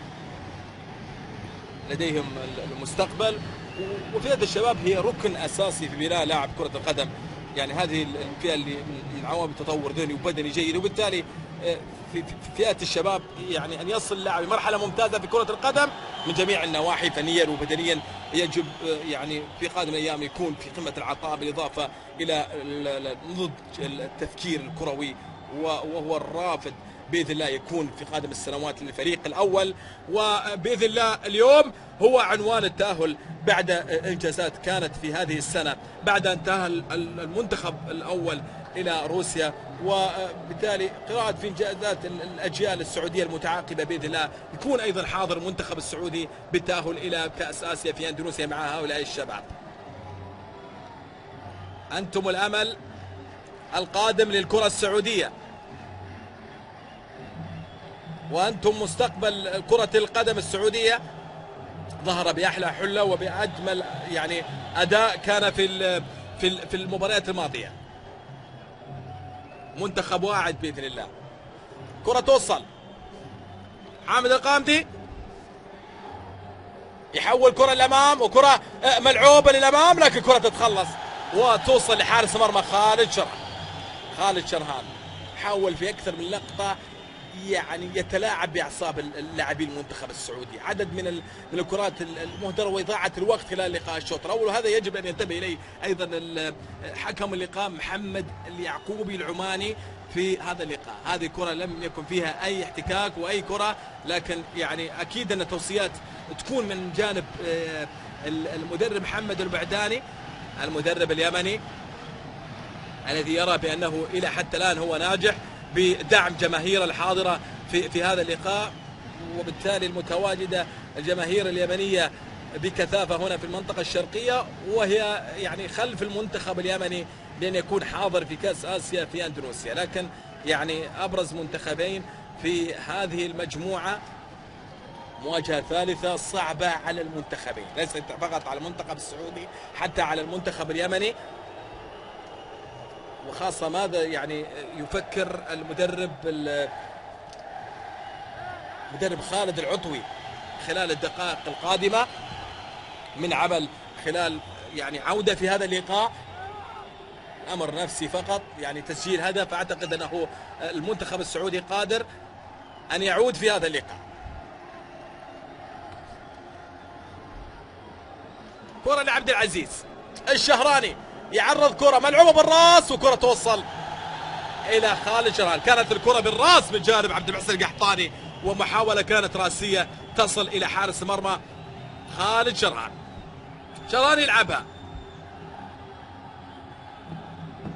لديهم المستقبل، وفئة الشباب هي ركن أساسي في بناء لاعب كرة القدم. يعني هذه الفئة اللي من عوامل تطور ذهني وبدني جيد، وبالتالي في فئة الشباب يعني أن يصل اللاعب لمرحلة ممتازة في كرة القدم من جميع النواحي فنيا وبدنيا، يجب يعني في قادم الأيام يكون في قمة العطاء، بالإضافة إلى نضج التفكير الكروي، وهو الرافد بإذن الله يكون في قادم السنوات للفريق الأول. وبإذن الله اليوم هو عنوان التأهل بعد إنجازات كانت في هذه السنة، بعد أن تأهل المنتخب الأول إلى روسيا، وبالتالي قراءة في إنجازات الأجيال السعودية المتعاقبة بإذن الله يكون أيضا حاضر المنتخب السعودي بالتأهل إلى كأس آسيا في أندونيسيا مع هؤلاء الشباب. أنتم الأمل القادم للكرة السعودية، وأنتم مستقبل كرة القدم السعودية. ظهر بأحلى حلة وبأجمل يعني أداء كان في المباريات الماضية. منتخب واعد بإذن الله. كرة توصل حامد الغامدي يحول كرة للأمام، وكرة ملعوبة للأمام، لكن كرة تتخلص وتوصل لحارس مرمى خالد شرهان. خالد شرهان حاول في أكثر من لقطة يعني يتلاعب باعصاب اللاعبين المنتخب السعودي، عدد من الكرات المهدره واضاعه الوقت خلال لقاء الشوط الاول، وهذا يجب ان ينتبه اليه ايضا حكم اللقاء محمد اليعقوبي العماني في هذا اللقاء. هذه كره لم يكن فيها اي احتكاك واي كره، لكن يعني اكيد ان التوصيات تكون من جانب المدرب محمد البعداني، المدرب اليمني الذي يرى بانه الى حتى الان هو ناجح بدعم جماهير الحاضرة في هذا اللقاء، وبالتالي المتواجدة الجماهير اليمنية بكثافة هنا في المنطقة الشرقية، وهي يعني خلف المنتخب اليمني لأن يكون حاضر في كأس آسيا في أندونيسيا. لكن يعني أبرز منتخبين في هذه المجموعة، مواجهة ثالثة صعبة على المنتخبين، ليست فقط على المنتخب السعودي، حتى على المنتخب اليمني. وخاصة ماذا يعني يفكر المدرب خالد العطوي خلال الدقائق القادمة من عمل خلال يعني عودة في هذا اللقاء. أمر نفسي فقط، يعني تسجيل هدف، أعتقد أنه المنتخب السعودي قادر أن يعود في هذا اللقاء. كرة لعبد العزيز الشهراني، يعرض كرة ملعوبة بالراس، وكرة توصل إلى خالد شرهان. كانت الكرة بالراس من جانب عبد المحسن القحطاني، ومحاولة كانت راسية تصل إلى حارس مرمى خالد شرهان. شرهان يلعبها،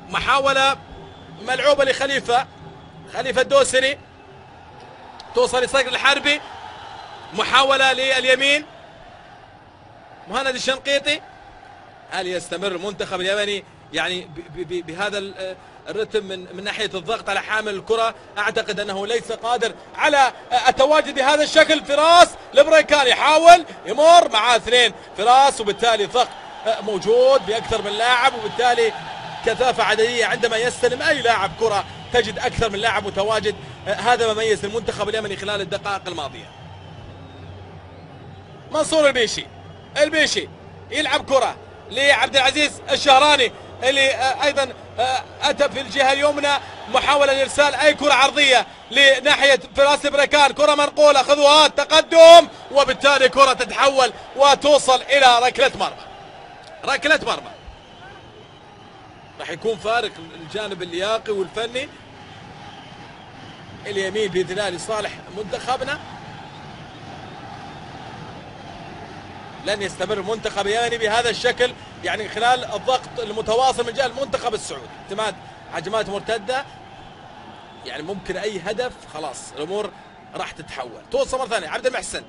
محاولة ملعوبة لخليفة الدوسري، توصل لصقر الحربي، محاولة لليمين مهند الشنقيطي. هل يستمر المنتخب اليمني يعني بهذا الرتم من ناحية الضغط على حامل الكرة؟ أعتقد أنه ليس قادر على التواجد بهذا الشكل. فراس البريكان يحاول يمر مع اثنين فراس، وبالتالي ضغط موجود بأكثر من لاعب، وبالتالي كثافة عددية عندما يستلم أي لاعب كرة تجد أكثر من لاعب متواجد. هذا ما ميز المنتخب اليمني خلال الدقائق الماضية. منصور البيشي يلعب كرة لعبد العزيز الشهراني، اللي ايضا اتى في الجهه اليمنى محاوله لارسال اي كره عرضيه لناحيه فراس بريكان، كره منقوله خذوها تقدم، وبالتالي كره تتحول وتوصل الى ركله مرمى. ركله مرمى راح يكون فارق الجانب اللياقي والفني اليمين باذن الله لصالح منتخبنا. لن يستمر المنتخب اليمني بهذا الشكل، يعني خلال الضغط المتواصل من جهه المنتخب السعودي، اعتماد هجمات مرتده، يعني ممكن اي هدف خلاص الامور راح تتحول. توصل مره ثانيه عبد المحسن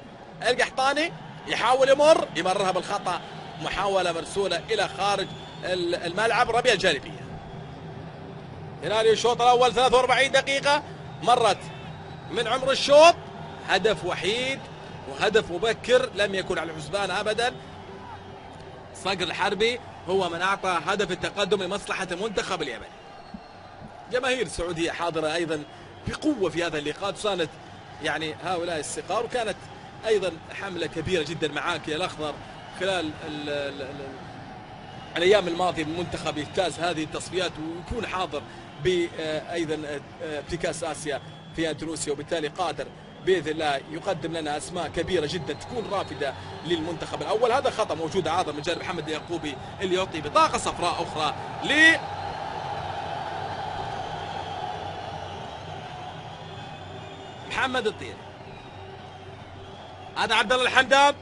القحطاني يحاول يمرها بالخطا، محاوله مرسوله الى خارج الملعب، رميه جانبيه. هلال الشوط الاول 43 دقيقه مرت من عمر الشوط، هدف وحيد وهدف مبكر لم يكن على الحسبان ابدا. صقر الحربي هو من اعطى هدف التقدم لمصلحه المنتخب اليمني. جماهير سعوديه حاضره ايضا بقوه في هذا اللقاء، صانت يعني هؤلاء الصقار، وكانت ايضا حمله كبيره جدا معاك يا الاخضر خلال الايام الماضيه. المنتخب يجتاز هذه التصفيات ويكون حاضر ايضا في كاس اسيا في اندونيسيا، وبالتالي قادر باذن الله يقدم لنا اسماء كبيره جدا تكون رافده للمنتخب الاول. هذا خطا موجود عاطل من جانب محمد اليعقوبي اللي يعطي بطاقه صفراء اخرى ل محمد الطيري. هذا عبد الله الحمدان،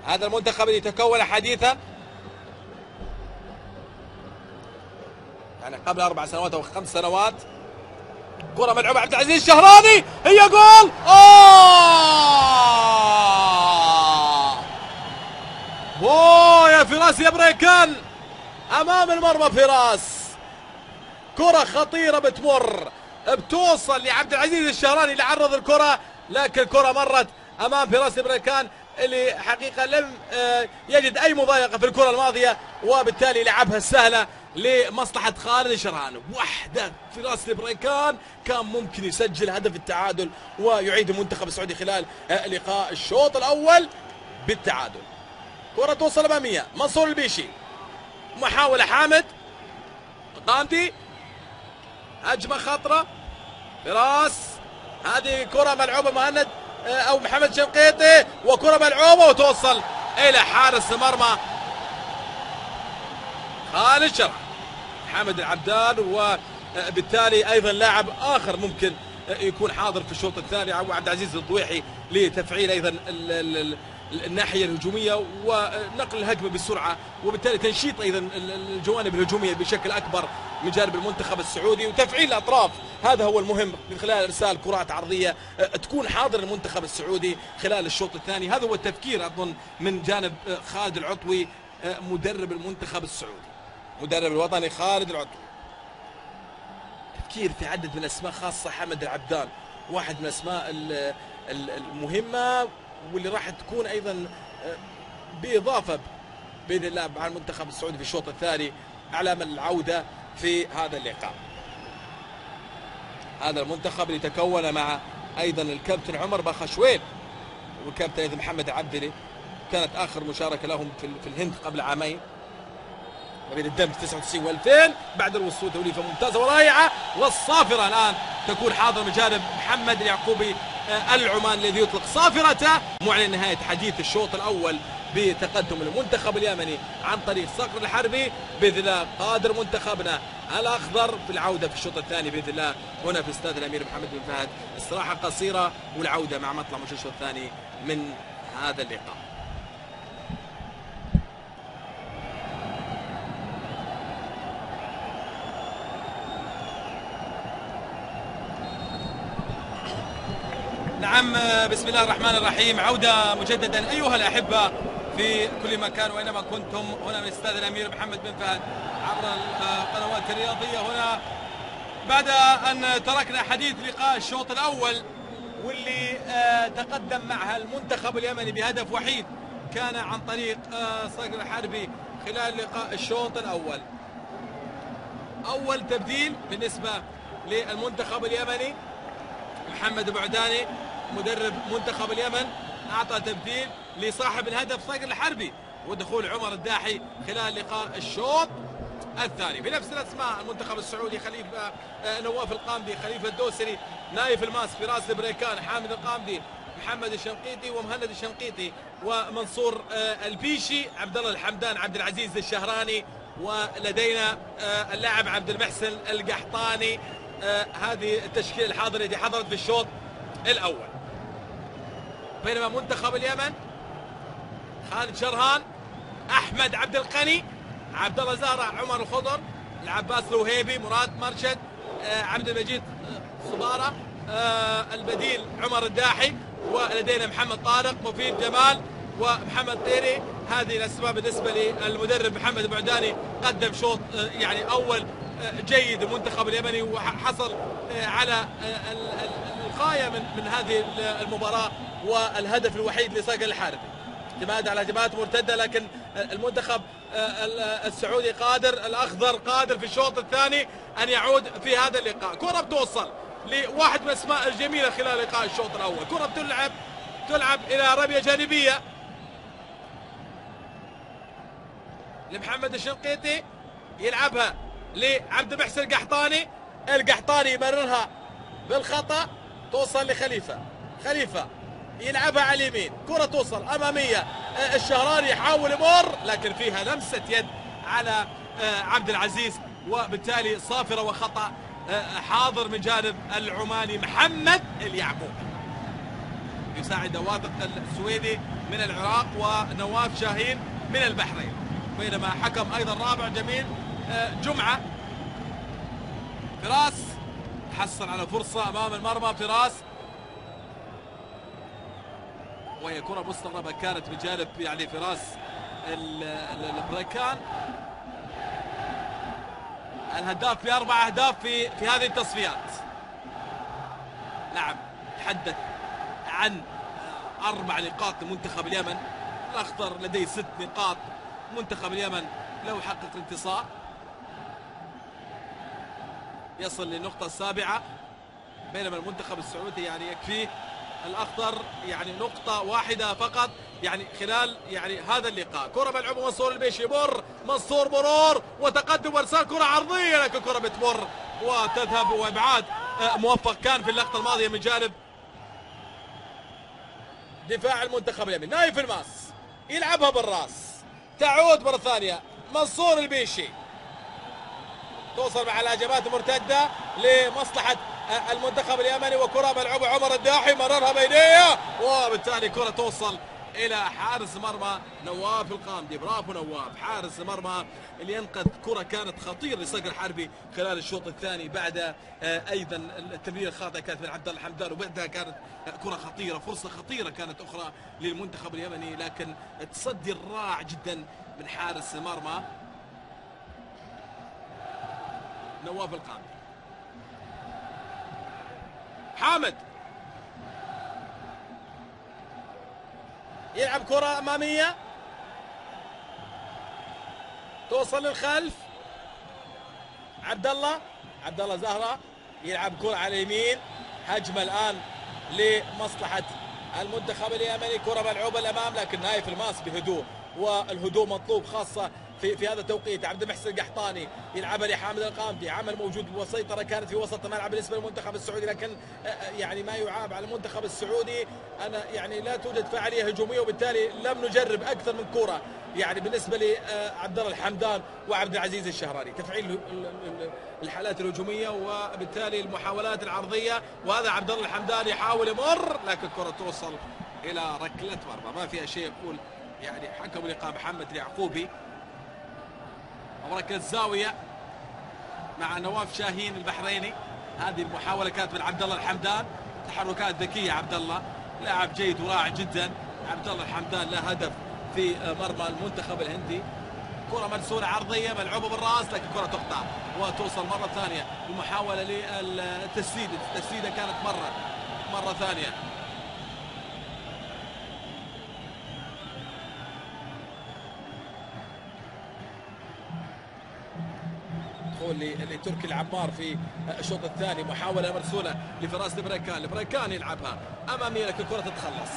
هذا المنتخب اللي تكون حديثا، يعني قبل 4 سنوات او 5 سنوات. كرة ملعوبة عبد العزيز الشهراني، هي جول. اوه يا فراس يا بريكان، امام المرمى فراس، كرة خطيرة بتوصل لعبد العزيز الشهراني اللي عرض الكرة، لكن الكرة مرت امام فراس بريكان اللي حقيقة لم يجد اي مضايقة في الكرة الماضية، وبالتالي لعبها السهلة لمصلحة خالد الشرهان. وحدة فراس بريكان كان ممكن يسجل هدف التعادل ويعيد المنتخب السعودي خلال لقاء الشوط الاول بالتعادل. كرة توصل امامية، منصور البيشي، محاولة حامد قامدي، هجمة خطرة فراس، هذه كرة ملعوبة مهند او محمد شنقيطي، وكرة ملعوبة وتوصل الى حارس المرمى خالد شرح حمد العبدان، وبالتالي ايضا لاعب اخر ممكن يكون حاضر في الشوط الثاني عبد العزيز الضويحي لتفعيل ايضا الناحيه الهجوميه ونقل الهجمه بسرعه، وبالتالي تنشيط ايضا الجوانب الهجوميه بشكل اكبر من جانب المنتخب السعودي، وتفعيل الاطراف. هذا هو المهم من خلال ارسال كرات عرضيه تكون حاضر المنتخب السعودي خلال الشوط الثاني. هذا هو التفكير اظن من جانب خالد العطوي مدرب المنتخب السعودي، مدرب الوطني خالد العطوي. تفكير في عدد من الاسماء، خاصه حمد العبدان واحد من الاسماء المهمه واللي راح تكون ايضا باضافه باذن الله مع المنتخب السعودي في الشوط الثاني على امل العوده في هذا اللقاء. هذا المنتخب اللي تكون مع ايضا الكابتن عمر بخشويل والكابتن ايضا محمد عبدلي، كانت اخر مشاركه لهم في الهند قبل عامين ما بين الدمج 99 و2000 بعد الوصول توليفه ممتازه ورائعه، والصافره الان تكون حاضر من جانب محمد اليعقوبي العماني الذي يطلق صافرته، معلن نهايه حديث الشوط الاول بتقدم المنتخب اليمني عن طريق صقر الحربي. باذن الله قادر منتخبنا الاخضر في العوده في الشوط الثاني باذن الله هنا في استاد الامير محمد بن فهد. استراحه قصيره والعوده مع مطلع مش الشوط الثاني من هذا اللقاء. نعم، بسم الله الرحمن الرحيم، عودة مجددا أيها الأحبة في كل مكان وأينما كنتم هنا من استاد الأمير محمد بن فهد عبر القنوات الرياضية. هنا بعد أن تركنا حديث لقاء الشوط الأول واللي تقدم معها المنتخب اليمني بهدف وحيد كان عن طريق صقر الحربي خلال لقاء الشوط الأول. أول تبديل بالنسبة للمنتخب اليمني، محمد أبو عداني مدرب منتخب اليمن أعطى تبديل لصاحب الهدف صقر الحربي، ودخول عمر الداحي خلال لقاء الشوط الثاني. بنفس الاسماء المنتخب السعودي: خليفه نواف القامدي، خليفه الدوسري، نايف الماس، فراس البريكان، حامد القامدي، محمد الشنقيطي ومهند الشنقيطي، ومنصور البيشي، عبد الله الحمدان، عبد العزيز الشهراني، ولدينا اللاعب عبد المحسن القحطاني. هذه التشكيله الحاضره التي حضرت في الشوط الاول. بينما منتخب اليمن: خالد شرهان، احمد عبد القني، عبد الله زهره، عمر الخضر، العباس الوهيبي، مراد مرشد، عبد المجيد صباره، البديل عمر الداحي، ولدينا محمد طارق، مفيد جمال، ومحمد طيري. هذه الاسماء بالنسبه للمدرب محمد بعداني. قدم شوط يعني اول جيد المنتخب اليمني، وحصل على الغايه من هذه المباراه والهدف الوحيد لصقر الحارثي، اعتماد على هجمات مرتده. لكن المنتخب السعودي قادر، الاخضر قادر في الشوط الثاني ان يعود في هذا اللقاء. كره بتوصل لواحد من الاسماء الجميله خلال لقاء الشوط الاول، كره تلعب الى رميه جانبيه لمحمد الشنقيطي، يلعبها لعبد المحسن القحطاني، القحطاني يمررها بالخطا، توصل لخليفه، خليفه يلعبها على اليمين، كرة توصل أمامية، الشهراني يحاول يمر لكن فيها لمسة يد على عبد العزيز، وبالتالي صافرة وخطأ حاضر من جانب العماني محمد اليعقوب. يساعد واثق السويدي من العراق ونواف شاهين من البحرين. بينما حكم أيضا رابع جميل جمعة. فراس حصل على فرصة أمام المرمى، فراس، وهي كرة مستغربة كانت من جانب يعني فراس البريكان، الهداف ب4 أهداف في هذه التصفيات. نعم، تحدث عن 4 نقاط لمنتخب اليمن، الأخضر لديه 6 نقاط، منتخب اليمن لو حقق الانتصار يصل للنقطة السابعة، بينما المنتخب السعودي يعني يكفيه الأخضر يعني نقطة واحدة فقط يعني خلال يعني هذا اللقاء. كرة ملعوبة منصور البيشي، يمر منصور، مرور وتقدم وارسال، كرة عرضية لكن كرة بتمر وتذهب، وابعاد موفق كان في اللقطة الماضية من جانب دفاع المنتخب اليمني. نايف الماس يلعبها بالراس، تعود مرة ثانية منصور البيشي، توصل مع الهجمات المرتدة لمصلحة المنتخب اليمني، وكرة ملعوبة عمر الداحي مررها بينيه، وبالتالي كرة توصل إلى حارس مرمى نواف القامدي. برافو نواف، حارس المرمى اللي ينقذ كرة كانت خطيرة لصقر الحربي خلال الشوط الثاني، بعد أيضا التمريرة الخاطئة كانت من عبد الله الحمدان، وبعدها كانت كرة خطيرة، فرصة خطيرة كانت أخرى للمنتخب اليمني، لكن التصدي الرائع جدا من حارس مرمى نواف القامدي. حامد يلعب كرة أمامية توصل للخلف، عبد الله زهرة يلعب كرة على اليمين، هجمة الآن لمصلحة المنتخب اليمني، كرة ملعوبة الأمام لكن نايف الماس بهدوء، والهدوء مطلوب خاصة في هذا التوقيت. عبد المحسن القحطاني يلعبها لحامد القامدي، عمل موجود وسيطرة كانت في وسط الملعب بالنسبة للمنتخب السعودي، لكن يعني ما يعاب على المنتخب السعودي أنا يعني لا توجد فاعلية هجومية، وبالتالي لم نجرب أكثر من كرة يعني بالنسبة لعبد الله الحمدان وعبد العزيز الشهراني، تفعيل الحالات الهجومية وبالتالي المحاولات العرضية. وهذا عبد الله الحمدان يحاول يمر لكن كرة توصل إلى ركلة مرمى، ما فيها شيء. يقول يعني حكم اللقاء محمد اليعقوبي. ركلة الزاوية مع نواف شاهين البحريني، هذه المحاولة كانت من عبد الله الحمدان، تحركات ذكية، عبد الله لاعب جيد ورائع جدا. عبد الله الحمدان له هدف في مرمى المنتخب الهندي. كرة مرسولة عرضية ملعوبة بالراس لكن كرة تقطع وتوصل مرة ثانية المحاولة للتسديد، التسديدة كانت مرة ثانية. لتركي العمار في الشوط الثاني، محاولة مرسولة لفراس البريكان يلعبها أمامية لكن الكرة تتخلص،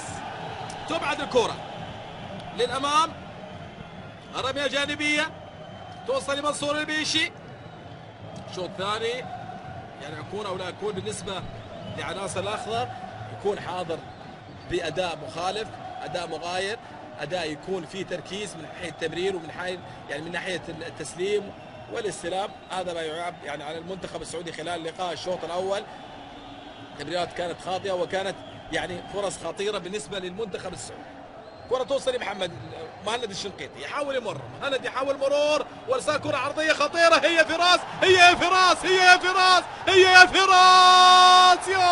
تبعد الكرة للأمام الرمية جانبية توصل لمنصور البيشي. شوط ثاني يعني يكون او لا يكون بالنسبة لعناصر الأخضر يكون حاضر بأداء مخالف، أداء مغاير، أداء يكون فيه تركيز من ناحية التمرير ومن ناحية من ناحية التسليم والاستلام. هذا ما يعاب يعني على المنتخب السعودي خلال لقاء الشوط الأول. تمريرات كانت خاطئة وكانت يعني فرص خطيرة بالنسبة للمنتخب السعودي. كرة توصل لمحمد مهند الشنقيطي، يحاول يمر مهند، يحاول مرور وارسال كرة عرضية خطيرة، هي فراس، هي يا فراس، هي يا فراس، هي يا فراس، يا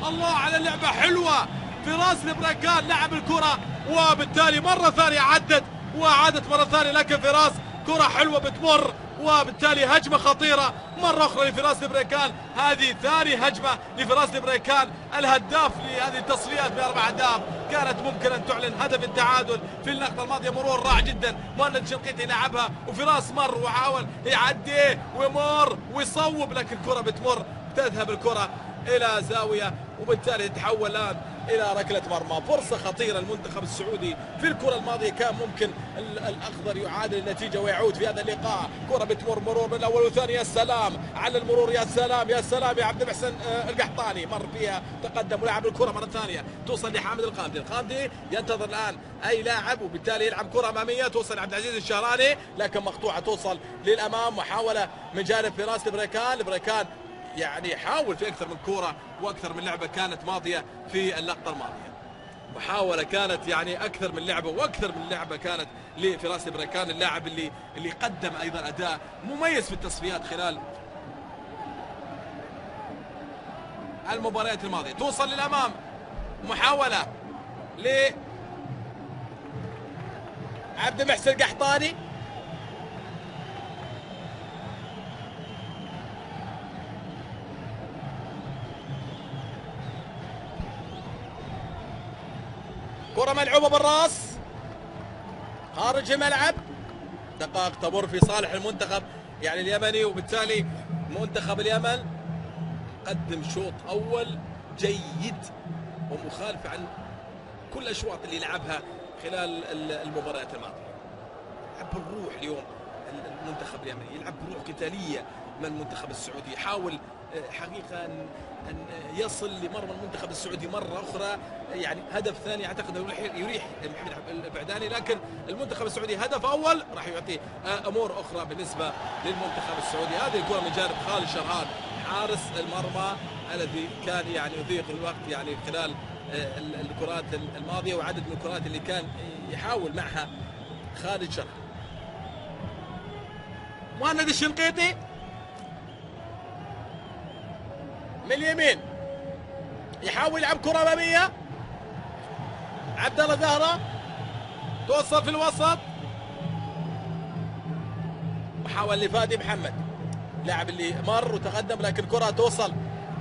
الله على اللعبة حلوة. فراس البركان لعب الكرة وبالتالي مرة ثانية عدت وعادت مرة ثانية، لكن فراس كرة حلوة بتمر وبالتالي هجمة خطيرة مرة أخرى لفراس البريكان. هذه ثاني هجمة لفراس البريكان الهداف لهذه التصفيات ب4 أهداف. كانت ممكن أن تعلن هدف التعادل في اللقطة الماضية. مرور رائع جدا، مهند الشنقيطي لعبها وفراس مر وحاول يعدي ويمر ويصوب، لكن الكرة بتمر، تذهب الكرة إلى زاوية وبالتالي تتحول الآن إلى ركلة مرمى. فرصة خطيرة المنتخب السعودي. في الكرة الماضية كان ممكن الأخضر يعادل النتيجة ويعود في هذا اللقاء. كرة بتمر، مرور من الأول والثاني، يا سلام على المرور، يا سلام يا سلام يا عبد المحسن القحطاني، مر فيها تقدم ولعب الكرة مرة ثانية توصل لحامد القامدي. القامدي ينتظر الآن أي لاعب وبالتالي يلعب كرة أمامية توصل لعبد العزيز الشهراني، لكن مقطوعة توصل للأمام. محاولة من جانب فراس البريكان. البريكان يعني حاول في أكثر من كرة وأكثر من لعبة كانت ماضية في اللقطة الماضية. محاولة كانت يعني أكثر من لعبة وأكثر من لعبة كانت لفراس البريكان، اللاعب اللي قدم أيضا أداء مميز في التصفيات خلال المباريات الماضية. توصل للأمام، محاولة لعبد المحسن القحطاني، كرة ملعوبة بالراس خارج الملعب. دقائق تمر في صالح المنتخب يعني اليمني، وبالتالي منتخب اليمن قدم شوط أول جيد ومخالف عن كل الأشواط اللي لعبها خلال المباريات الماضية. يلعب بالروح اليوم المنتخب اليمني، يلعب بروح قتالية من المنتخب السعودي. يحاول حقيقة أن يصل لمرمى المنتخب السعودي مرة أخرى. يعني هدف ثاني أعتقد يريح محمد البعداني، لكن المنتخب السعودي هدف أول راح يعطي أمور أخرى بالنسبة للمنتخب السعودي. هذه الكرة من جانب خالد شرهان حارس المرمى الذي كان يعني يضيق الوقت يعني خلال الكرات الماضية وعدد من الكرات اللي كان يحاول معها خالد شرهان. مهند الشنقيطي من اليمين يحاول يلعب كرة أمامية، عبد الله زهرة توصل في الوسط، محاولة لفادي محمد لاعب اللي مر وتقدم، لكن كرة توصل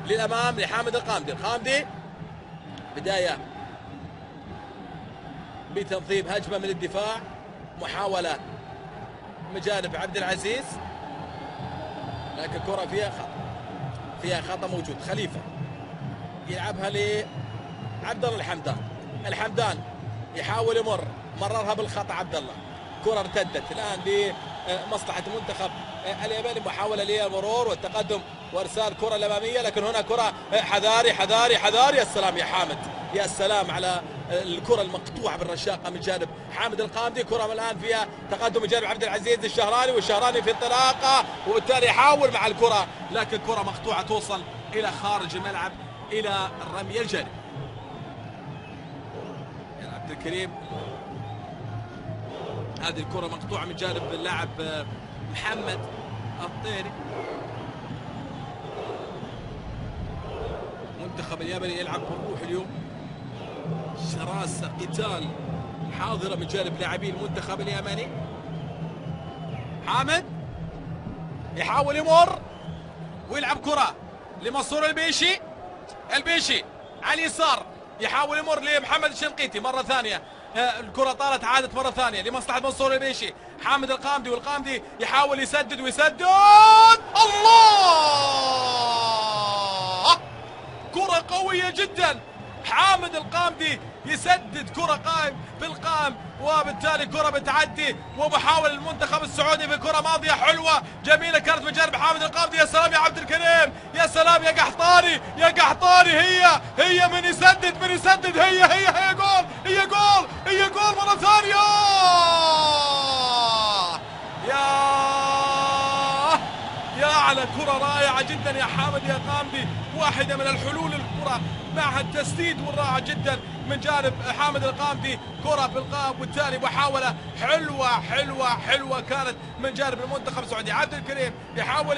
للأمام لحامد القامدي. القامدي بداية بتنظيم هجمة من الدفاع، محاولة من جانب عبد العزيز، لكن كرة فيها خطأ موجود. خليفة يلعبها لعبد الله الحمدان. الحمدان يحاول يمر، مررها بالخطأ عبد الله. كرة ارتدت الآن لمصلحة المنتخب اليمني، محاولة للمرور والتقدم وارسال كرة الأمامية، لكن هنا كرة حذاري حذاري حذاري. يا سلام يا حامد، يا سلام على الكرة المقطوعة بالرشاقة من جانب حامد القامدي. كرة الآن فيها تقدم من جانب عبد العزيز الشهراني، والشهراني في انطلاقة وبالتالي يحاول مع الكرة، لكن كرة مقطوعة توصل إلى خارج الملعب إلى الرمية الجانبية. عبد الكريم هذه الكرة مقطوعة من جانب اللاعب محمد الطيري. منتخب اليمني يلعب بالروح اليوم، شراسة قتال حاضرة من جانب لاعبين المنتخب اليمني. حامد يحاول يمر ويلعب كرة لمنصور البيشي. البيشي على اليسار يحاول يمر لمحمد الشنقيطي مرة ثانية. الكرة طالت عادت مرة ثانية لمصلحة منصور البيشي. حامد القامدي، والقامدي يحاول يسدد ويسدد. الله كرة قوية جدا. حامد القامدي يسدد كرة قائم بالقائم، وبالتالي كرة بتعدي ومحاولة المنتخب السعودي بكرة ماضية حلوة جميلة كانت من جانب حامد القامدي. يا سلام يا عبد الكريم، يا سلام يا قحطاني، يا قحطاني. هي من يسدد هي جول، هي جول مرة ثانية. يا على كرة رائعة جدا يا حامد يا قامدي، واحدة من الحلول الكرة مع التسديد والرائع جدا من جانب حامد القامدي، كرة بالقائم وبالتالي محاولة حلوة كانت من جانب المنتخب السعودي. عبد الكريم يحاول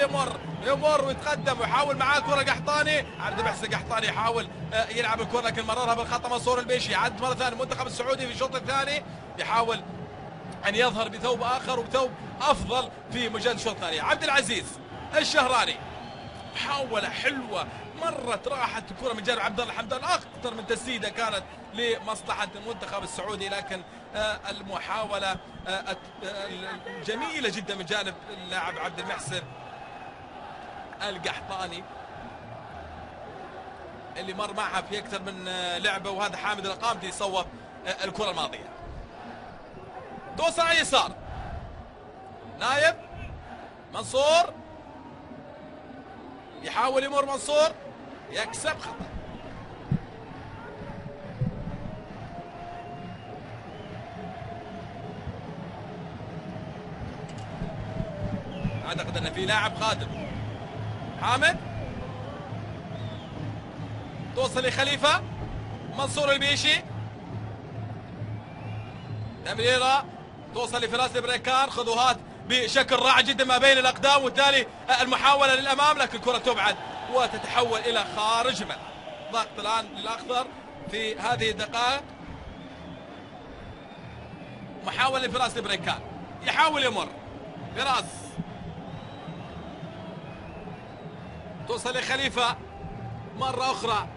يمر ويتقدم ويحاول معاه كرة قحطاني، عبد المحسن قحطاني يحاول يلعب الكرة لكن مررها بالخط منصور البيشي. عد مرة ثانية المنتخب السعودي في الشوط الثاني يحاول أن يظهر بثوب آخر وبثوب أفضل في مجال الشوط الثاني. عبد العزيز الشهراني محاولة حلوة مرت راحت الكرة من جانب عبد الله الحمدان، أكثر من تسديدة كانت لمصلحة المنتخب السعودي، لكن المحاولة جميلة جدا من جانب اللاعب عبد المحسن القحطاني اللي مر معها في أكثر من لعبة. وهذا حامد القامدي صوب الكرة الماضية. توصل على اليسار، نايف منصور يحاول يمر، منصور يكسب خطأ. اعتقد ان في لاعب قادم. حامد توصل لخليفة، منصور البيشي، تمريرة توصل لفراس البريكان، خذوهات بشكل رائع جدا ما بين الاقدام، وبالتالي المحاولة للامام لكن الكرة تبعد وتتحول الى خارج الملعب. ضغط الان للاخضر في هذه الدقائق. محاولة لفراس البريكان، يحاول يمر فراس، توصل لخليفة مرة اخرى.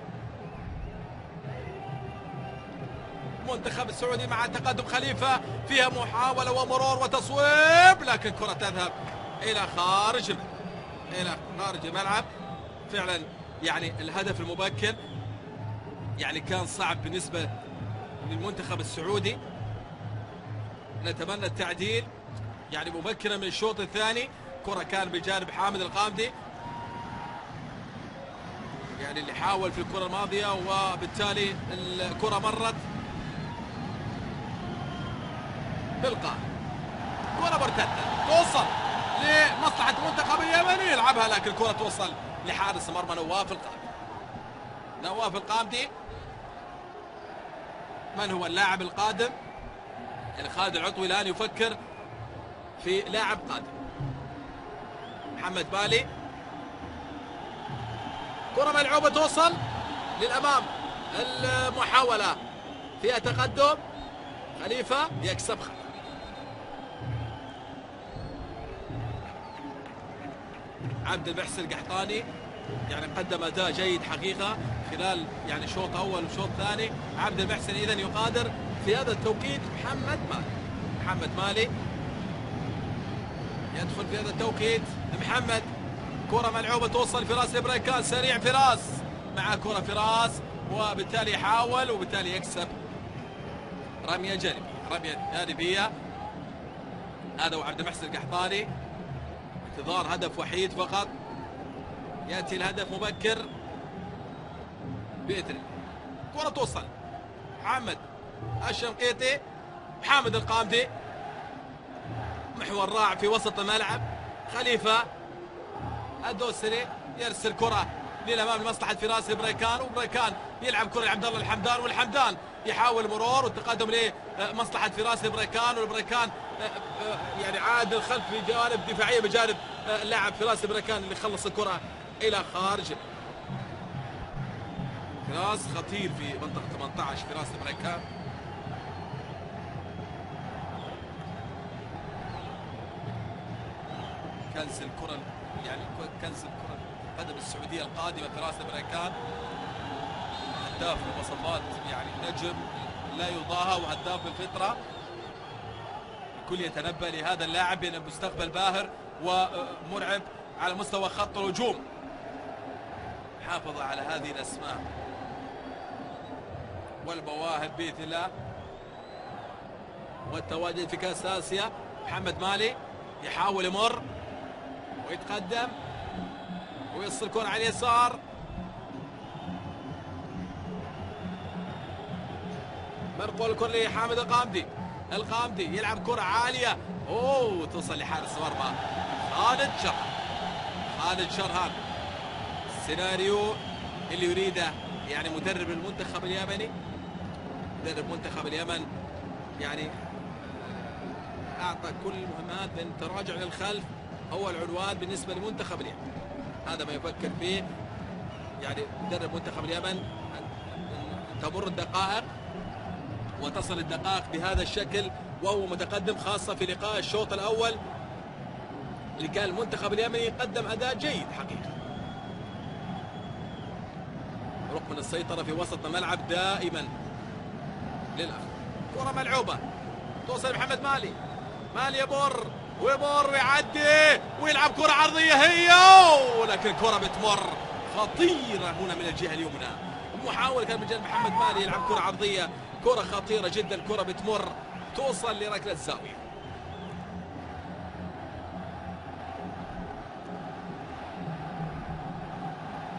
المنتخب السعودي مع تقدم خليفة، فيها محاولة ومرور وتصويب لكن الكرة تذهب إلى خارج الملعب. فعلا يعني الهدف المبكر يعني كان صعب بالنسبة للمنتخب السعودي. نتمنى التعديل يعني مبكرا من الشوط الثاني. كرة كان بجانب حامد القامدي يعني اللي حاول في الكرة الماضية، وبالتالي الكرة مرت بالقائم. كرة مرتدة توصل لمصلحة المنتخب اليمني، يلعبها لكن الكرة توصل لحارس مرمى نواف القامدي. من هو اللاعب القادم؟ يعني خالد العطوي الآن يفكر في لاعب قادم. محمد بالي، كرة ملعوبة توصل للأمام، المحاولة فيها تقدم، خليفة يكسب خطأ. عبد المحسن القحطاني يعني قدم أداء جيد حقيقة خلال يعني شوط أول وشوط ثاني. عبد المحسن إذن يقادر في هذا التوقيت محمد مالي يدخل في هذا التوقيت. محمد، كرة ملعوبة توصل فراس البريكان، سريع فراس مع كرة فراس وبالتالي يحاول وبالتالي يكسب رمية جانبية. هذا وعبد المحسن القحطاني انتظار هدف وحيد فقط، يأتي الهدف مبكر بإذن الله. كرة توصل محمد الشنقيطي، محمد القامدي، محور رائع في وسط الملعب، خليفة الدوسري يرسل كرة للأمام لمصلحة فراس البريكان، وبريكان يلعب كرة لعبد الله الحمدان، والحمدان يحاول مرور والتقدم لمصلحة فراس البريكان، والبريكان يعني عاد الخلف في جوانب دفاعية بجانب اللاعب فراس البريكان اللي خلص الكرة إلى خارج. فراس خطير في منطقة 18 فراس البريكان. كنز الكرة قدم السعودية القادمة فراس البريكان، هداف المواصفات يعني نجم لا يضاهى وهداف بالفطرة. الكل يتنبأ لهذا اللاعب بأنه مستقبل باهر ومرعب على مستوى خط الهجوم. حافظ على هذه الأسماء والمواهب بإذن الله والتواجد في كأس آسيا. محمد مالي يحاول يمر ويتقدم ويصل كرة على اليسار، منقول الكرة لحامد القامدي. القامدي يلعب كرة عالية، توصل لحارس مرمى خالد شرهان. خالد شرهان السيناريو اللي يريده يعني مدرب المنتخب اليمني، مدرب منتخب اليمن يعني اعطى كل المهمات من تراجع للخلف هو العنوان بالنسبه لمنتخب اليمن. هذا ما يفكر فيه يعني مدرب منتخب اليمن، أن تمر الدقائق وتصل الدقائق بهذا الشكل وهو متقدم، خاصه في لقاء الشوط الاول اللي كان المنتخب اليمني يقدم اداء جيد حقيقه. رغم السيطره في وسط الملعب دائما للأخ. كرة ملعوبة توصل محمد مالي. مالي يمر ويعدي ويلعب كرة عرضية هي، ولكن كرة بتمر خطيرة هنا من الجهة اليمنى. محاولة كان من جانب محمد مالي يلعب كرة عرضية، كرة خطيرة جدا، كرة بتمر توصل لركلة الزاوية.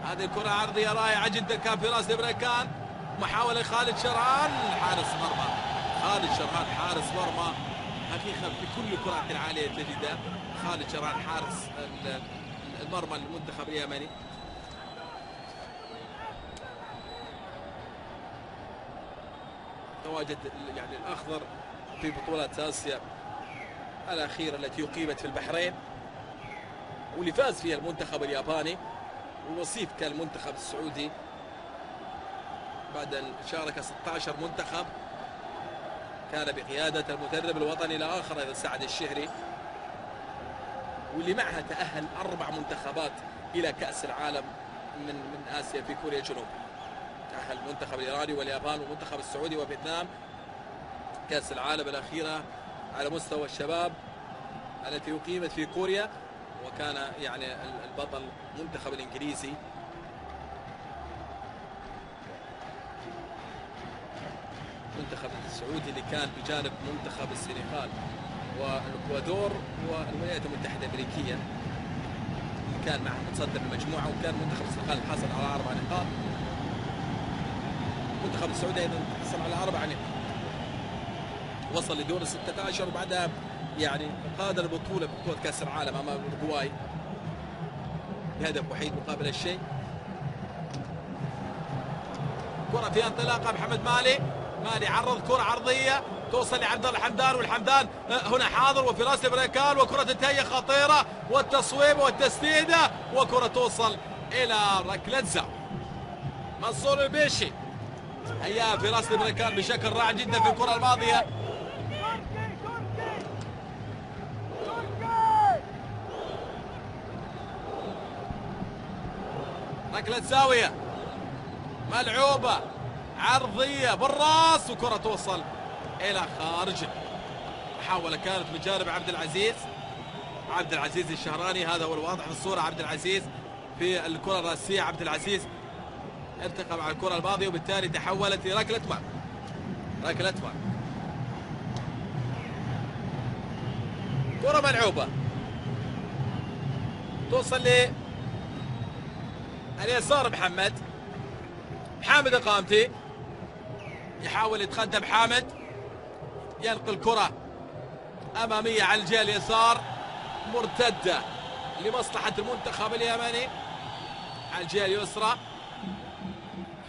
هذه الكرة عرضية رائعة جدا كان في راس بريكان. محاولة خالد شرهان حارس مرمى. خالد شرهان حارس مرمى حقيقة في كل الكرات العالية تجدها. خالد شرهان حارس المرمى للمنتخب اليمني. تواجد يعني الأخضر في بطولات آسيا الأخيرة التي أقيمت في البحرين واللي فاز فيها المنتخب الياباني، والوصيف كان المنتخب السعودي بعد أن شارك 16 منتخب كان بقيادة المدرب الوطني الآخر سعد الشهري، واللي معها تأهل 4 منتخبات إلى كأس العالم من آسيا في كوريا الجنوبية. تأهل المنتخب الإيراني واليابان والمنتخب السعودي وفيتنام كأس العالم الأخيرة على مستوى الشباب التي أقيمت في كوريا، وكان يعني البطل المنتخب الإنجليزي. المنتخب السعودي اللي كان بجانب منتخب السنغال والإكوادور والولايات المتحدة الأمريكية اللي كان معه متصدر المجموعة، وكان منتخب السنغال حصل على 4 نقاط. المنتخب السعودي أيضا حصل على 4 نقاط، وصل لدور 16 وبعدها يعني قاد البطولة ببطولة كأس العالم أمام الأورجواي بهدف وحيد مقابل الشيء. كرة في انطلاقة محمد مالي. مالي عرض كرة عرضية توصل لعبد الله الحمدان، والحمدان هنا حاضر وفي راس بريكان، وكرة تنتهي خطيرة والتصويب والتسديدة، وكرة توصل إلى ركلة زاوية. منصور البيشي هيا في راس بريكان بشكل رائع جدا في الكرة الماضية. ركلة زاوية ملعوبة عرضية بالراس، وكرة توصل إلى خارج. محاولة كانت من جانب عبد العزيز الشهراني، هذا هو الواضح في الصورة. عبد العزيز في الكرة الرأسية، عبد العزيز ارتقى مع الكرة الماضية وبالتالي تحولت لركلة مرمى. كرة ملعوبة توصل اليسار. حامد القامتي يحاول يتقدم. حامد ينقل كرة أمامية على الجهة اليسار مرتدة لمصلحة المنتخب اليمني على الجهة اليسرى.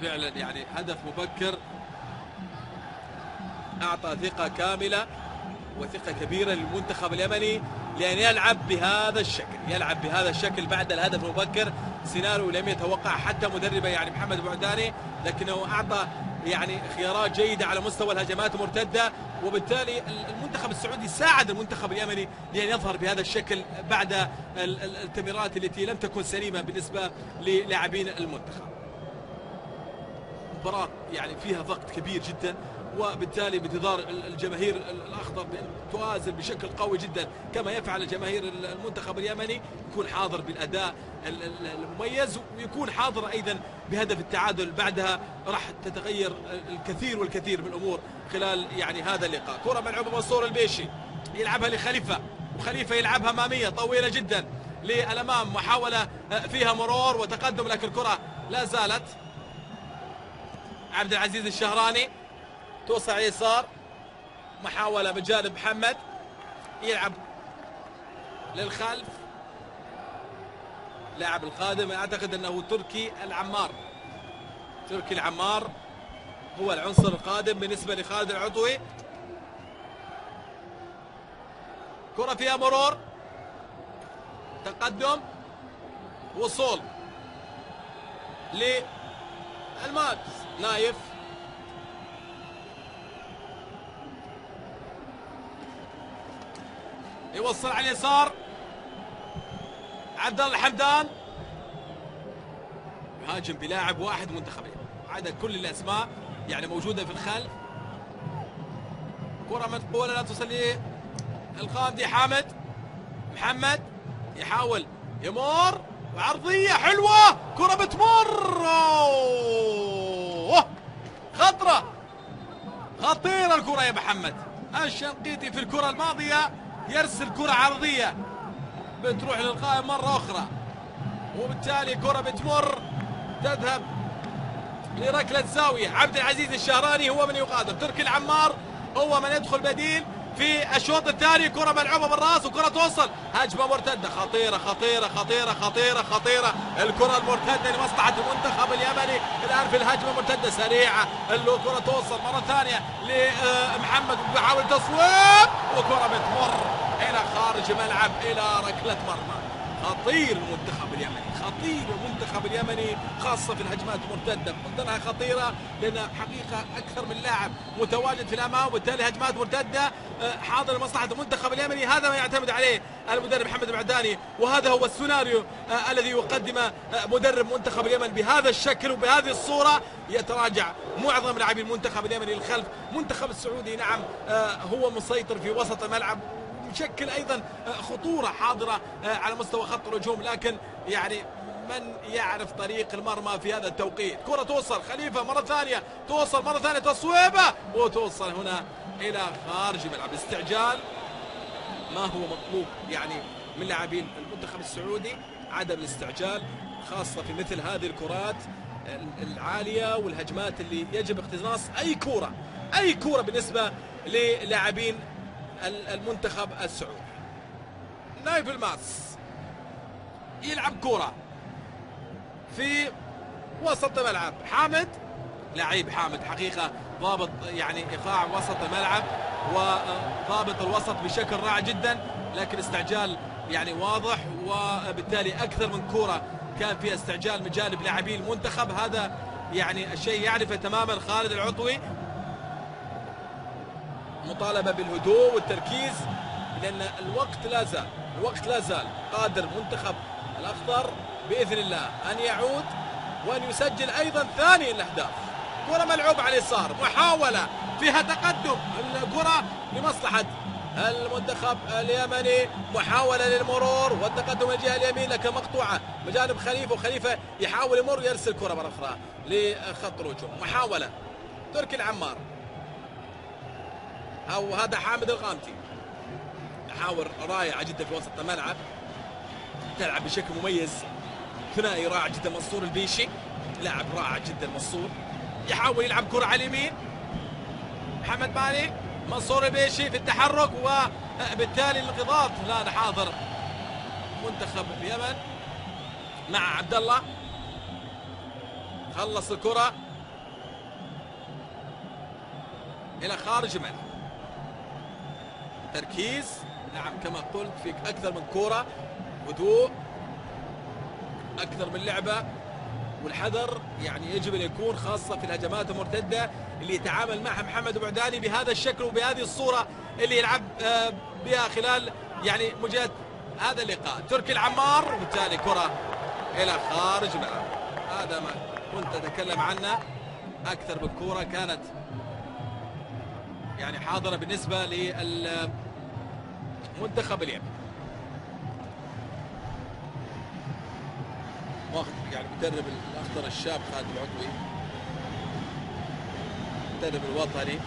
فعلا يعني هدف مبكر أعطى ثقة كاملة وثقة كبيرة للمنتخب اليمني لأن يلعب بهذا الشكل بعد الهدف المبكر. سيناريو لم يتوقع حتى مدربه يعني محمد بوعداني، لكنه أعطى يعني خيارات جيدة على مستوى الهجمات المرتدة، وبالتالي المنتخب السعودي ساعد المنتخب اليمني لأن يظهر بهذا الشكل بعد التمريرات التي لم تكن سليمة بالنسبة للاعبين المنتخب. مباراة يعني فيها ضغط كبير جدا، وبالتالي بانتظار الجماهير الأخضر بأن تؤازر بشكل قوي جدا كما يفعل الجماهير المنتخب اليمني، يكون حاضر بالأداء المميز ويكون حاضر أيضا بهدف التعادل. بعدها راح تتغير الكثير والكثير من الأمور خلال يعني هذا اللقاء. كرة ملعوبة منصور البيشي يلعبها لخليفة، وخليفة يلعبها أمامية طويلة جدا للأمام، محاولة فيها مرور وتقدم، لكن الكرة لا زالت عبد العزيز الشهراني توصل على اليسار، محاولة بجانب محمد يلعب للخلف. لاعب القادم اعتقد انه تركي العمار، تركي العمار هو العنصر القادم بالنسبة لخالد العطوي. كرة فيها مرور، تقدم، وصول للمات نايف، يوصل على اليسار عبد الله الحمدان، يهاجم بلاعب واحد منتخبين، عدا كل الاسماء يعني موجوده في الخلف. كره منقوله لا تصل للقاضي حامد، محمد يحاول يمر وعرضيه حلوه، كره بتمر، خطره خطيره الكره يا محمد. الشنقيطي في الكره الماضيه يرسل كره عرضيه بتروح للقائم مرة أخرى، وبالتالي كرة بتمر تذهب لركلة زاوية. عبد العزيز الشهراني هو من يقادم، تركي العمار هو من يدخل بديل في الشوط الثاني. كرة ملعوبة بالراس وكرة توصل، هجمة مرتدة خطيرة خطيرة خطيرة خطيرة خطيرة، الكرة المرتدة لمصلحة المنتخب اليمني الآن في الهجمة المرتدة سريعة، الكرة توصل مرة ثانية لمحمد بيحاول تصويب وكرة بتمر إلى خارج الملعب إلى ركلة مرمى. خطير المنتخب اليمني، خطير المنتخب اليمني خاصة في الهجمات المرتدة، قلت انها خطيرة لأن حقيقة أكثر من لاعب متواجد في الأمام، وبالتالي هجمات مرتدة حاضر لمصلحة المنتخب اليمني. هذا ما يعتمد عليه المدرب محمد البعداني، وهذا هو السيناريو الذي يقدمه مدرب منتخب اليمن بهذا الشكل وبهذه الصورة. يتراجع معظم لاعبي المنتخب اليمني للخلف. المنتخب السعودي نعم هو مسيطر في وسط الملعب، يشكل ايضا خطوره حاضره على مستوى خط الهجوم، لكن يعني من يعرف طريق المرمى في هذا التوقيت. كره توصل خليفه مره ثانيه، توصل مره ثانيه تصويبه وتوصل هنا الى خارج الملعب. استعجال ما هو مطلوب يعني من لاعبين المنتخب السعودي، عدم الاستعجال خاصه في مثل هذه الكرات العاليه والهجمات اللي يجب اقتناص اي كره بالنسبه للاعبين المنتخب السعودي. نايف الماس يلعب كرة في وسط الملعب، حامد لعيب، حامد حقيقة ضابط يعني إيقاع وسط الملعب وضابط الوسط بشكل رائع جدا، لكن استعجال يعني واضح، وبالتالي أكثر من كرة كان فيها استعجال من جانب لاعبي المنتخب. هذا يعني الشيء يعرفه تماما خالد العطوي. مطالبة بالهدوء والتركيز لأن الوقت لا زال قادر منتخب الأخضر بإذن الله أن يعود وأن يسجل أيضا ثاني الأهداف. كرة ملعوبة على اليسار، محاولة فيها تقدم، الكرة لمصلحة المنتخب اليمني، محاولة للمرور والتقدم من الجهة اليمين لكن مقطوعة بجانب خليفة، وخليفة يحاول يمر يرسل كرة مرة أخرى لخط الهجوم. محاولة تركي العمار أو هذا حامد الغامدي، محاور رائعة جدا في وسط الملعب، تلعب بشكل مميز، ثنائي رائع جدا. منصور البيشي لاعب رائع جدا، منصور يحاول يلعب كرة على اليمين، محمد مالي، منصور البيشي في التحرك وبالتالي الانقضاض. لا حاضر منتخب اليمن مع عبد الله، خلص الكرة إلى خارج الملعب. تركيز نعم كما قلت، في أكثر من كرة، هدوء، أكثر من لعبة، والحذر يعني يجب أن يكون خاصة في الهجمات المرتدة اللي يتعامل معها محمد البعداني بهذا الشكل وبهذه الصورة اللي يلعب بها خلال يعني مواجهة هذا اللقاء. تركي العمار وبالتالي كرة إلى خارج الملعب. هذا ما كنت أتكلم عنه، أكثر من كرة كانت يعني حاضرة بالنسبة للمنتخب اليمني. واخذ يعني المدرب الاخضر الشاب خالد العضوي، المدرب الوطني،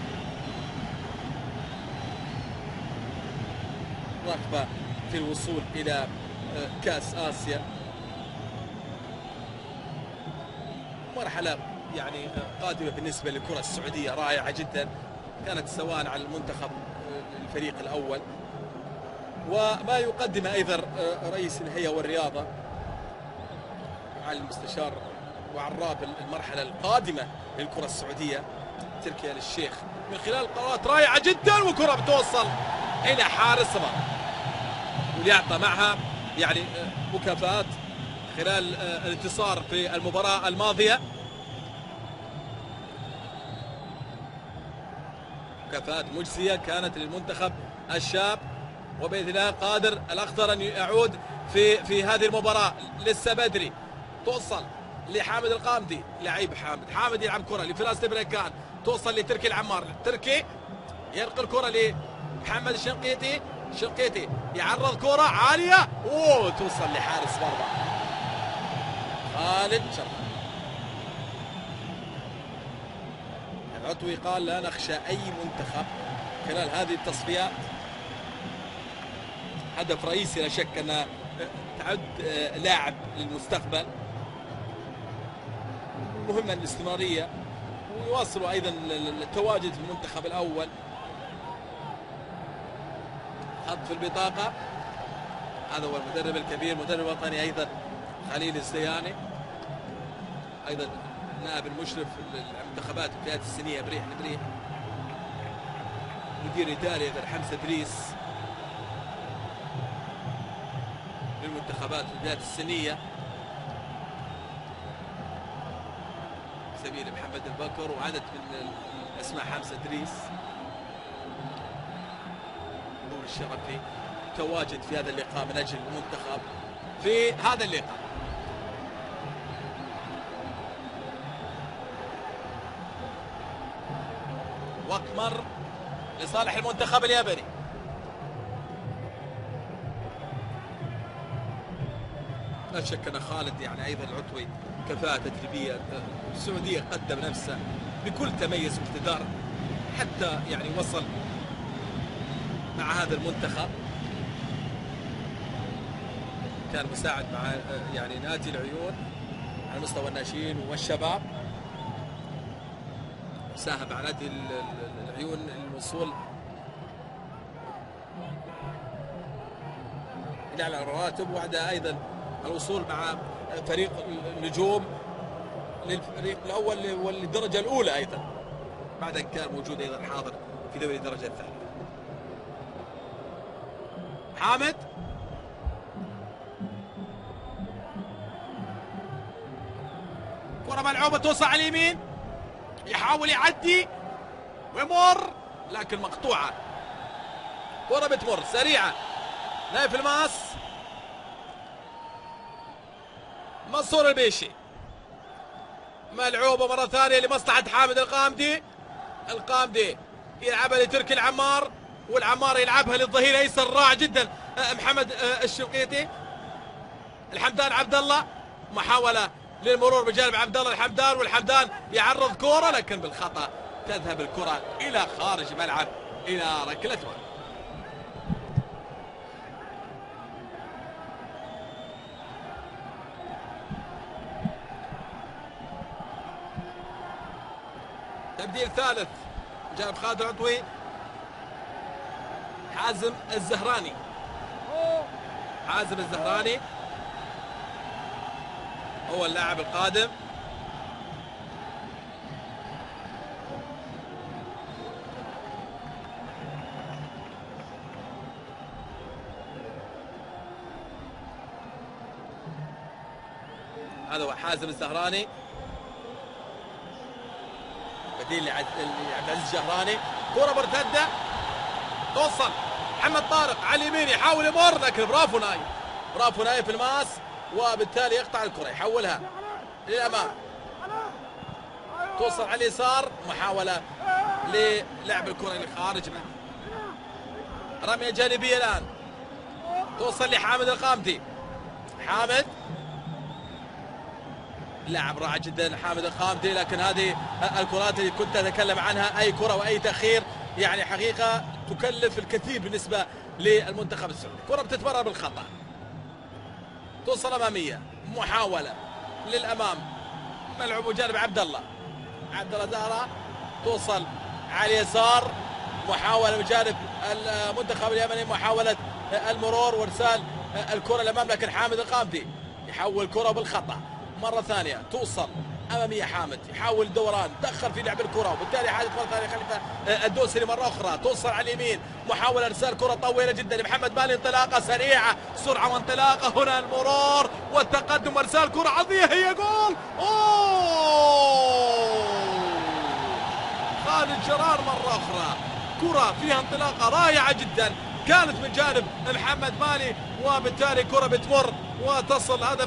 رغبة في الوصول إلى كأس آسيا، مرحلة يعني قادمة بالنسبة للكرة السعودية رائعة جدا، كانت سواء على المنتخب الفريق الأول وما يقدم أيضا رئيس الهيئة والرياضة معالي المستشار وعراب المرحلة القادمة للكرة السعودية تركي آل الشيخ من خلال قرارات رائعة جدا، وكرة بتوصل إلى حارس مرمى وليعطى معها يعني مكافآت خلال الانتصار في المباراة الماضية، مكافآت مجزية كانت للمنتخب الشاب، وبإذن الله قادر الأخضر أن يعود في هذه المباراة. لسه بدري، توصل لحامد القامدي، لعيب حامد يلعب كرة لفراس تبريكان، توصل لتركي العمار، تركي يلقي الكرة لمحمد الشنقيطي، شنقيطي يعرض كرة عالية توصل لحارس مرمى خالد شرف. العطوي قال لا نخشى أي منتخب خلال هذه التصفيات، هدف رئيسي لا شك أن تعد لاعب للمستقبل، مهمة الاستمرارية ويواصلوا أيضا التواجد في المنتخب الأول. خط في البطاقة، هذا هو المدرب الكبير مدرب وطني أيضا خليل الزياني، أيضا نائب المشرف للمنتخبات والفئات السنية بريح نبريح، مدير إداري أيضا حمزة إدريس للمنتخبات والفئات السنية، سبيل محمد البكر وعدد من اسماء حمزة إدريس، نور الشرفي تواجد في هذا اللقاء من أجل المنتخب في هذا اللقاء. وقت مر لصالح المنتخب الياباني. لا شك أن خالد يعني أيضا العطوي كفاءة تدريبية، السعودية قدم نفسه بكل تميز واقتدار حتى يعني وصل مع هذا المنتخب، كان مساعد مع يعني نادي العيون على مستوى الناشئين والشباب، ساهم مع نادي العيون للوصول إلى أعلى الرواتب، وبعدها أيضا الوصول مع فريق النجوم للفريق الأول والدرجة الأولى، أيضا بعد أن كان موجود أيضا حاضر في دوري الدرجة الثانية. حامد كرة ملعوبة توصل على اليمين، يحاول يعدي ويمر لكن مقطوعة، كرة بتمر سريعة، نايف الماس، منصور البيشي، ملعوبة مرة ثانية لمصلحة حامد القامدي، القامدي يلعبها لتركي العمار، والعمار يلعبها للظهير الايسر رائع جدا محمد الشنقيطي، الحمدان عبد الله، محاولة للمرور بجانب عبد الله الحمدان، والحمدان يعرض كرة لكن بالخطأ تذهب الكرة إلى خارج ملعب إلى ركلة مرمى. تبديل ثالث جانب خالد العطوي، حازم الزهراني، حازم الزهراني هو اللاعب القادم. هذا هو حازم الزهراني، بديل لعبد العزيز الجهراني، كرة مرتدة توصل محمد طارق على اليمين، يحاول يمر لكن برافو نايف، برافو نايف الماس، وبالتالي يقطع الكرة يحولها للأمام، توصل على اليسار، محاولة للعب الكرة إلى خارج رمية جانبية الآن توصل لحامد القامدي. حامد لاعب رائع جدا حامد القامدي، لكن هذه الكرات اللي كنت أتكلم عنها، أي كرة وأي تأخير يعني حقيقة تكلف الكثير بالنسبة للمنتخب السعودي. كرة بتتمرر بالخطأ، توصل أمامية، محاولة للأمام، ملعوب جانب عبد الله زهرة، توصل على اليسار، محاولة بجانب المنتخب اليمني، محاولة المرور وارسال الكرة للأمام، لكن حامد القامدي يحول الكرة بالخطأ مرة ثانية، توصل أمامية. حامد يحاول دوران، تأخر في لعب الكرة وبالتالي حادث مرة ثانية خليفة الدوسري مرة أخرى، توصل على اليمين، محاولة إرسال كرة طويلة جدا لمحمد مالي، انطلاقة سريعة، سرعة وانطلاقة، هنا المرور والتقدم وإرسال كرة عرضية، هي جول. خالد جرار مرة أخرى، كرة فيها انطلاقة رائعة جدا كانت من جانب محمد مالي، وبالتالي كرة بتمر وتصل. هذا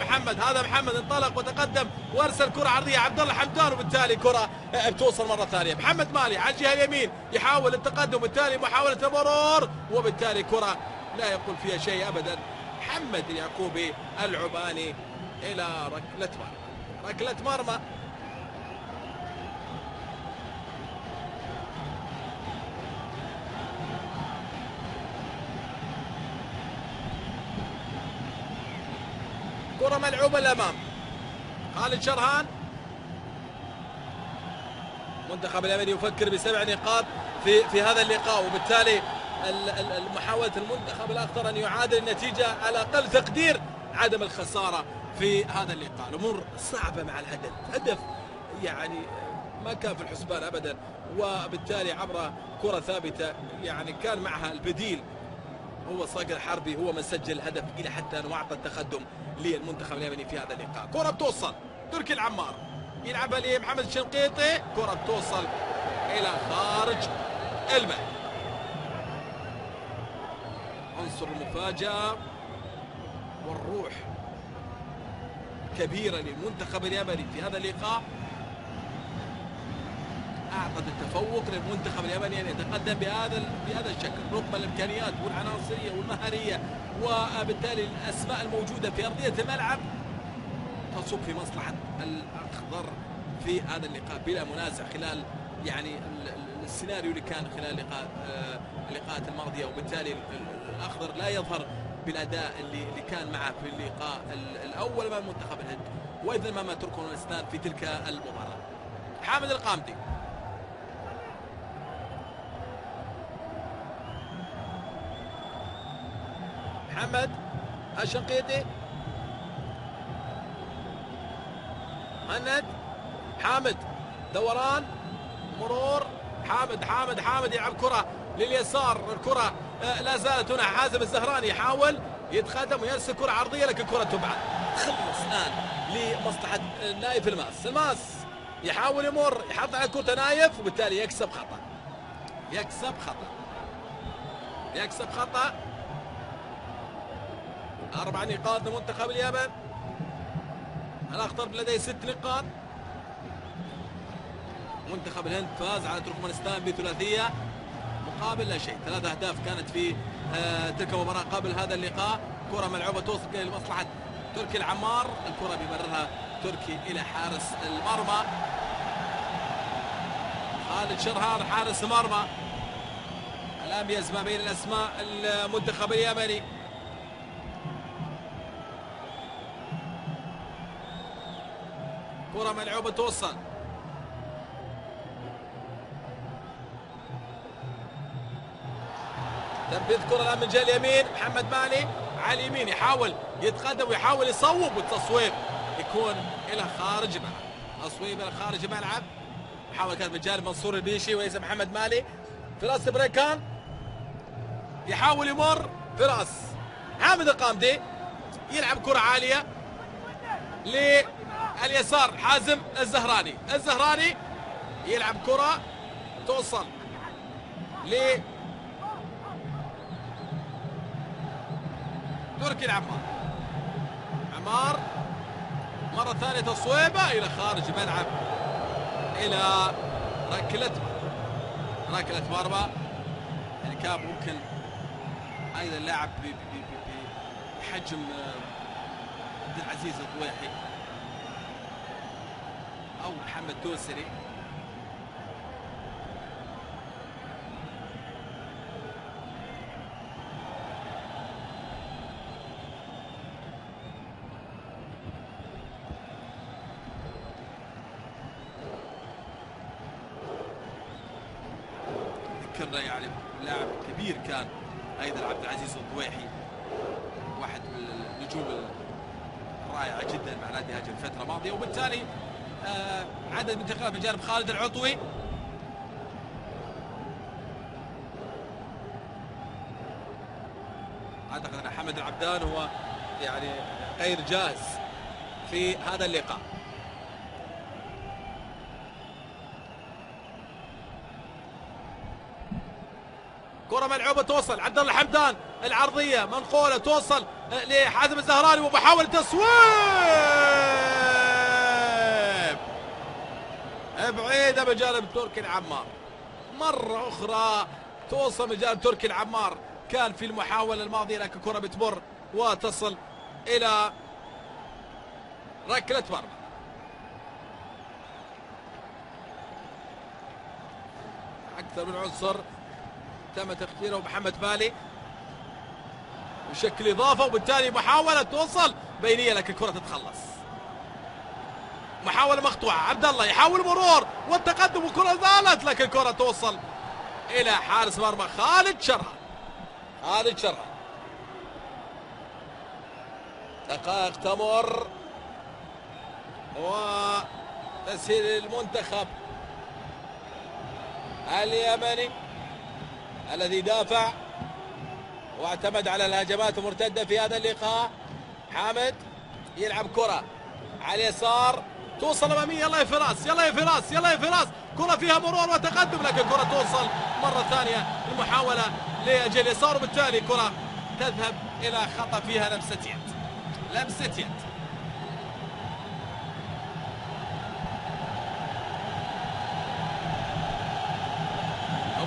محمد انطلق وتقدم وارسل كرة عرضية عبد الله حمدان، وبالتالي كرة بتوصل مرة ثانية. محمد مالي على الجهة اليمين يحاول التقدم، وبالتالي محاولة المرور، وبالتالي كرة لا يقول فيها شيء أبدا محمد اليعقوبي العباني إلى ركلة مرمى. كرة ملعوبة الأمام، خالد شرهان. المنتخب اليمني يفكر ب7 نقاط في هذا اللقاء، وبالتالي محاولة المنتخب الأخضر أن يعادل النتيجة على أقل تقدير، عدم الخسارة في هذا اللقاء. الأمور صعبة مع هدف يعني ما كان في الحسبان أبدا، وبالتالي عبر كرة ثابتة يعني كان معها البديل هو صقر حربي، هو من سجل الهدف إلى حتى أن أعطى التقدم للمنتخب اليمني في هذا اللقاء. كرة بتوصل تركي العمار يلعبها لمحمد الشنقيطي، كرة بتوصل إلى خارج الملعب. عنصر المفاجأة والروح كبيرة للمنتخب اليمني في هذا اللقاء، أعطت التفوق للمنتخب اليمني أن يتقدم بهذا الشكل رغم الإمكانيات والعناصرية والمهارية، وبالتالي الأسماء الموجودة في أرضية الملعب تصب في مصلحة الأخضر في هذا اللقاء بلا منازع، خلال يعني السيناريو اللي كان خلال اللقاءات الماضية، وبالتالي الأخضر لا يظهر بالأداء اللي كان معه في اللقاء الأول أمام منتخب الهند، وأيضا أمام تركمانستان في تلك المباراة. حامد القامدي محمد الشنقيطي، مهند، حامد، دوران، مرور، حامد يلعب كرة لليسار، الكرة لا زالت هنا. حازم الزهراني يحاول يتقدم ويرسل كرة عرضية، لكن كرة تبعد. تخلص الآن لمصلحة نايف الماس يحاول يمر، يحط على كرة نايف، وبالتالي يكسب خطأ. 4 نقاط لمنتخب اليمن، الأخضر لديه 6 نقاط. منتخب الهند فاز على تركمانستان بثلاثية مقابل لا شيء، 3 أهداف كانت في تلك المباراة قبل هذا اللقاء. كرة ملعوبة توصل لمصلحة تركي العمار، الكرة بيمررها تركي إلى حارس المرمى خالد شرهان حارس مرمى. الأميز ما بين الأسماء المنتخب اليمني. كرة ملعوبة توصل، تنفيذ كرة الآن من جهة اليمين. محمد مالي على اليمين يحاول يتقدم ويحاول يصوب، والتصويب يكون إلى خارج الملعب. تصويب إلى خارج الملعب، محاولة كانت من جانب منصور البيشي وليس محمد مالي. فراس بريكان يحاول يمر، فراس حامد القامدي يلعب كرة عالية لليسار. حازم الزهراني يلعب كرة توصل تركي العمار مرة ثانية، تصويبة إلى خارج الملعب إلى ركلة. ركلة مرمى. يعني كان ممكن ايضا لاعب بحجم عبد العزيز الضويحي او محمد دوسري. ذكرنا يعني لاعب كبير كان ايضا عبد العزيز الضويحي، واحد من النجوم الرائعه جدا مع نادي هاجر الفتره الماضيه. وبالتالي عدد من انتقالات بجانب خالد العطوي. اعتقد ان حمد العبدان هو يعني غير جاهز في هذا اللقاء. كرة ملعوبة توصل عبد الله الحمدان، العرضية منقولة توصل لحازم الزهراني ومحاولة تصويب بعيدة بجانب تركي العمار. مرة أخرى توصل بجانب تركي العمار، كان في المحاولة الماضية لكن كرة بتمر وتصل إلى ركلة مرمى. أكثر من عنصر تم تختيره محمد بالي بشكل اضافه، وبالتالي محاوله توصل بينيه لكن الكره تتخلص. محاوله مقطوعه، عبد الله يحاول مرور والتقدم والكره زالت لكن الكره توصل الى حارس مرمى خالد شرها. خالد شرها. دقائق تمر وتسهيل المنتخب اليمني الذي دافع واعتمد على الهجمات المرتدة في هذا اللقاء. حامد يلعب كرة على اليسار توصل أمامية. يلا يا فراس، يلا يا فراس، يلا يا فراس، كرة فيها مرور وتقدم لكن كرة توصل مرة ثانية المحاولة لأجل اليسار، وبالتالي كرة تذهب إلى خطأ فيها لمسة يد. لمسة يد.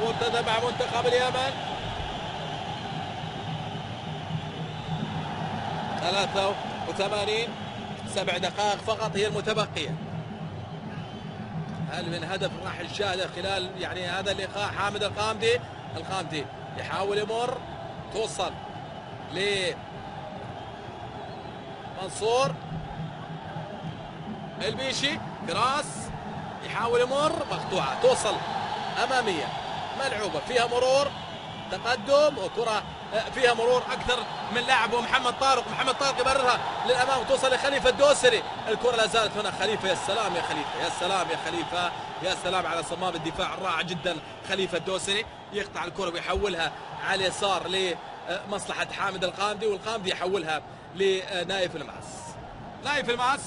منتدى مع منتخب اليمن. 83 7 دقائق فقط هي المتبقية. هل من هدف راح نشاهده خلال يعني هذا اللقاء؟ حامد القامدي. القامدي يحاول يمر، توصل لمنصور البيشي. كراس يحاول يمر، مقطوعة توصل أمامية ملعوبة فيها مرور، تقدم وكرة فيها مرور أكثر من لاعب ومحمد طارق. محمد طارق يبررها للأمام وتوصل لخليفة الدوسري. الكرة لا زالت هنا خليفة. يا سلام يا خليفة، يا سلام يا خليفة، يا سلام على صمام الدفاع الرائع جدا. خليفة الدوسري يقطع الكرة ويحولها على اليسار لمصلحة حامد القامدي، والقامدي يحولها لنايف الماس. نايف الماس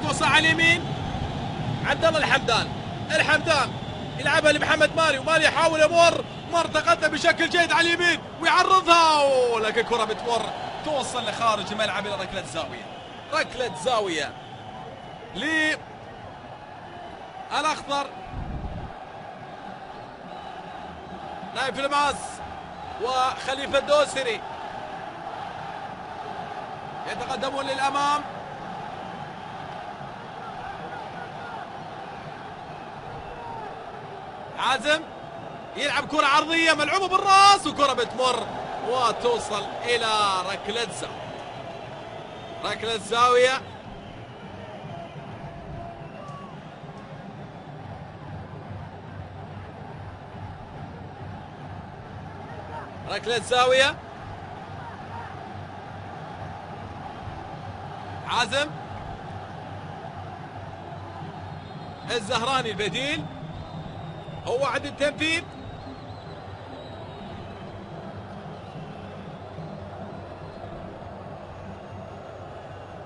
توصل على اليمين. عبد الله الحمدان. الحمدان يلعبها لمحمد مالي، ومالي يحاول يمر، تقدم بشكل جيد على اليمين ويعرضها لكن الكرة بتمر توصل لخارج الملعب الى ركلة زاوية. ركلة زاوية للأخضر. نايف الماس وخليفة الدوسري يتقدمون للأمام. عازم يلعب كرة عرضية ملعوبة بالراس وكرة بتمر وتوصل إلى ركلة زاوية. ركلة زاوية. ركلة زاوية. عازم الزهراني البديل هو عند التنفيذ.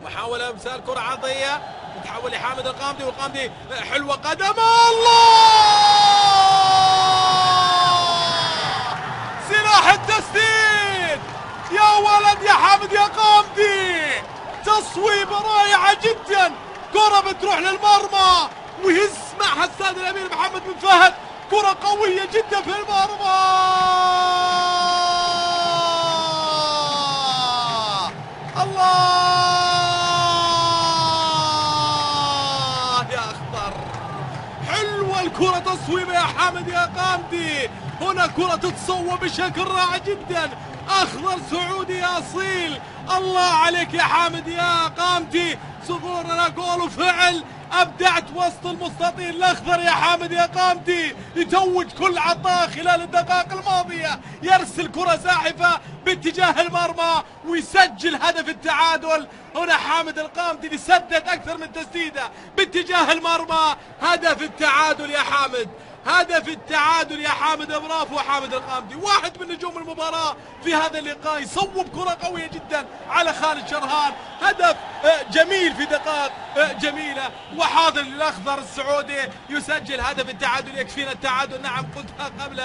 محاولة امسال كرة عرضية تتحول لحامد القامدي، والقامدي حلوة قدم. الله! سلاح التسديد يا ولد يا حامد يا قامدي، تصويبة رائعة جدا، كرة بتروح للمرمى ويسمعها السادة الأمير محمد بن فهد، كرة قوية جدا في المرمى. الله يا أخضر، حلوة الكرة، تصويبة يا حامد يا قامدي، هنا كرة تتصوب بشكل رائع جدا، أخضر سعودي أصيل. الله عليك يا حامد يا قامدي، صدورنا جول وفعل، أبدعت وسط المستطيل الأخضر يا حامد يا قامدي، يتوج كل عطاء خلال الدقائق الماضية، يرسل كرة زاحفة باتجاه المرمى ويسجل هدف التعادل. هنا حامد القامدي اللي سدد أكثر من تسديدة باتجاه المرمى، هدف التعادل يا حامد، هدف التعادل يا حامد. برافو حامد القامدي، واحد من نجوم المباراة في هذا اللقاء، يصوب كرة قوية جدا على خالد شرهان، هدف جميل في دقائق جميلة، وحاضر للأخضر السعودي يسجل هدف التعادل، يكفينا التعادل. نعم قلتها قبل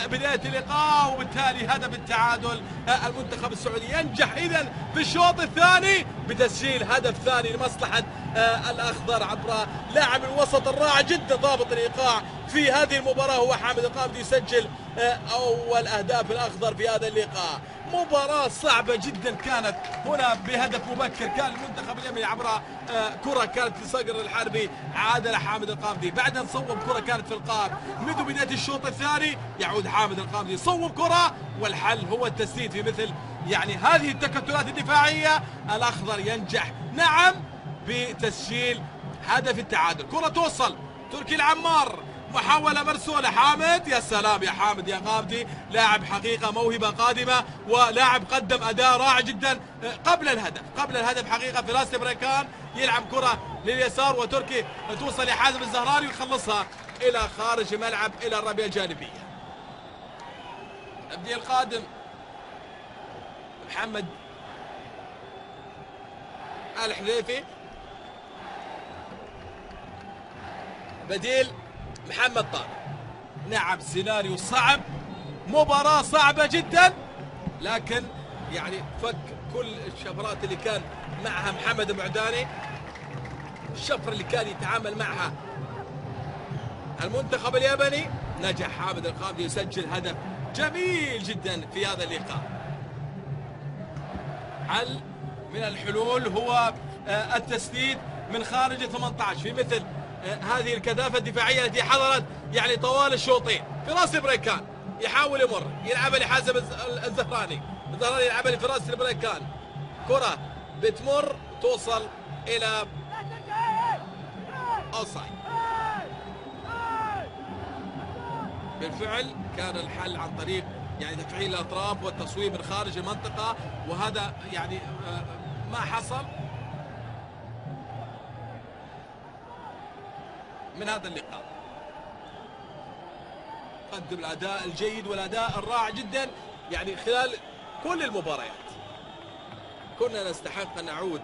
بداية اللقاء، وبالتالي هدف التعادل. المنتخب السعودي ينجح إذن في الشوط الثاني بتسجيل هدف ثاني لمصلحة الأخضر عبر لاعب الوسط الرائع جدا ضابط الإيقاع في هذه المباراة هو حامد القامدي، يسجل أول أهداف الأخضر في هذا اللقاء. مباراة صعبة جدا كانت هنا بهدف مبكر، كان المنتخب اليمني عبر كرة كانت لصقر الحربي، عادل حامد القامدي، بعدها صوب كرة كانت في القائم. منذ بداية الشوط الثاني يعود حامد القامدي يصوب كرة، والحل هو التسديد في مثل يعني هذه التكتلات الدفاعية. الأخضر ينجح نعم بتسجيل هدف التعادل. كرة توصل تركي العمار، محاولة مرسولة، حامد يا سلام يا حامد يا قامدي، لاعب حقيقة موهبة قادمة، ولاعب قدم أداء رائع جدا قبل الهدف حقيقة. فراس بريكان يلعب كرة لليسار وتركي توصل لحازم الزهراني ويخلصها إلى خارج الملعب إلى الرمية الجانبية. التبديل القادم محمد الحذيفي، بديل محمد طارق. نعم سيناريو صعب، مباراة صعبة جدا، لكن يعني فك كل الشفرات اللي كان معها محمد المعداني، الشفرة اللي كان يتعامل معها المنتخب اليمني. نجح حامد القامدي يسجل هدف جميل جدا في هذا اللقاء. حل من الحلول هو التسديد من خارج 18 في مثل هذه الكثافة الدفاعية التي حضرت يعني طوال الشوطين. فراس البريكان يحاول يمر، يلعبها لحازم الزهراني يلعبها لفراس البريكان، كرة بتمر توصل إلى أوسايد. بالفعل كان الحل عن طريق يعني تفعيل الأطراف والتصويب من خارج المنطقة، وهذا يعني ما حصل من هذا اللقاء. قدم الأداء الجيد والأداء الرائع جدا يعني خلال كل المباريات. كنا نستحق أن نعود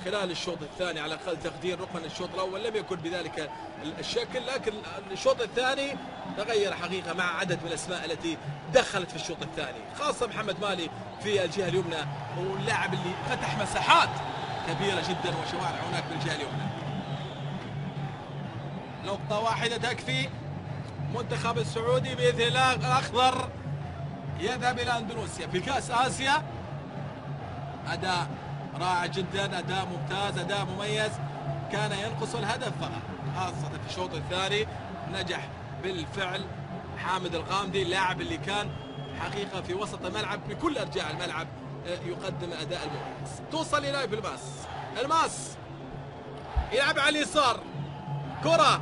خلال الشوط الثاني على الأقل تقدير رقم الشوط الأول لم يكن بذلك الشكل، لكن الشوط الثاني تغير حقيقة مع عدد من الأسماء التي دخلت في الشوط الثاني، خاصة محمد مالي في الجهة اليمنى، واللاعب اللي فتح مساحات كبيرة جدا وشوارع هناك في الجهة اليمنى. نقطة واحدة تكفي. منتخب السعودي بإذن الله الأخضر يذهب إلى أندونيسيا في كأس آسيا. أداء رائع جدا، أداء ممتاز، أداء مميز، كان ينقص الهدف فقط خاصة في الشوط الثاني. نجح بالفعل حامد القامدي اللاعب اللي كان حقيقة في وسط الملعب بكل أرجاء الملعب يقدم الأداء المميز. توصل إلى نايف الماس يلعب على اليسار، كرة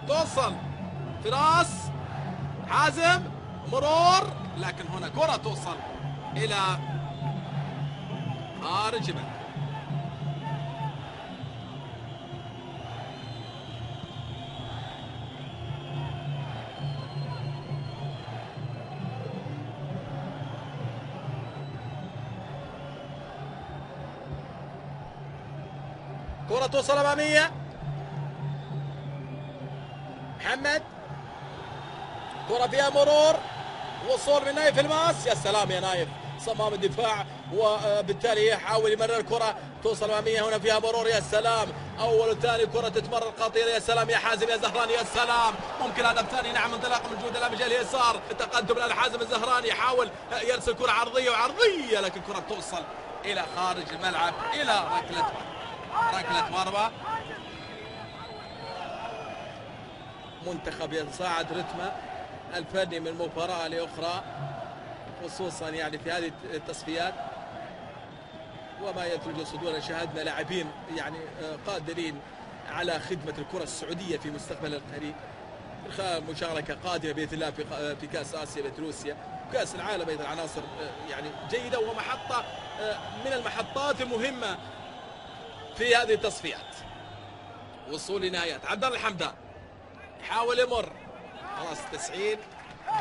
توصل فراس حازم مرور، لكن هنا كرة توصل إلى خارج الملعب. كرة توصل أمامية، محمد كرة فيها مرور، وصول من نايف الماس، يا سلام يا نايف صمام الدفاع، وبالتالي يحاول يمرر الكرة توصل أمامية هنا فيها مرور. يا سلام، أول وثاني كرة تتمرر خطيرة. يا سلام يا حازم يا زهراني، يا سلام، ممكن هدف ثاني. نعم، انطلاقه من جهة الأمجد اليسار، التقدم الآن حازم الزهراني يحاول يرسل كرة عرضية وعرضية، لكن كرة توصل إلى خارج الملعب إلى ركلة مرمى. منتخب يصعد رتمه الفني من مباراة لأخرى، خصوصا يعني في هذه التصفيات وما يثلج صدورنا. شاهدنا لاعبين يعني قادرين على خدمة الكرة السعودية في مستقبل القريب، مشاركة قادمة بإذن الله في كأس آسيا بيلاروسيا، كأس العالم. أيضا عناصر يعني جيدة ومحطة من المحطات المهمة في هذه التصفيات. وصول لنهايات. عبد الله الحمدان يحاول يمر، خلاص 90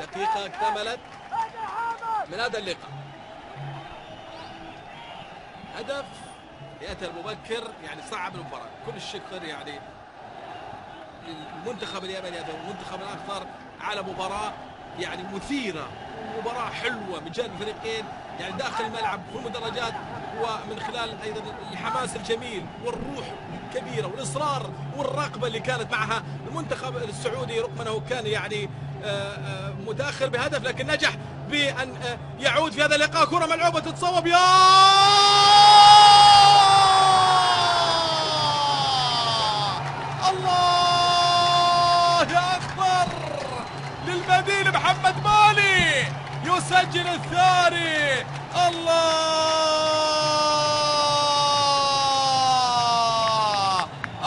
دقيقة اكتملت من هذا اللقاء. هدف يأتي المبكر يعني صعب المباراة. كل الشكر يعني للمنتخب اليمني، هذا المنتخب الأكثر على مباراة يعني مثيرة، مباراة حلوة من جانب الفريقين يعني داخل الملعب في المدرجات، ومن خلال أيضا الحماس الجميل والروح الكبيرة والإصرار والرغبة اللي كانت معها المنتخب السعودي، رغم أنه كان يعني متأخر بهدف، لكن نجح بأن يعود في هذا اللقاء. كرة ملعوبة تتصوب، يا الله يا أكبر للبديل محمد مالي يسجل الثاني.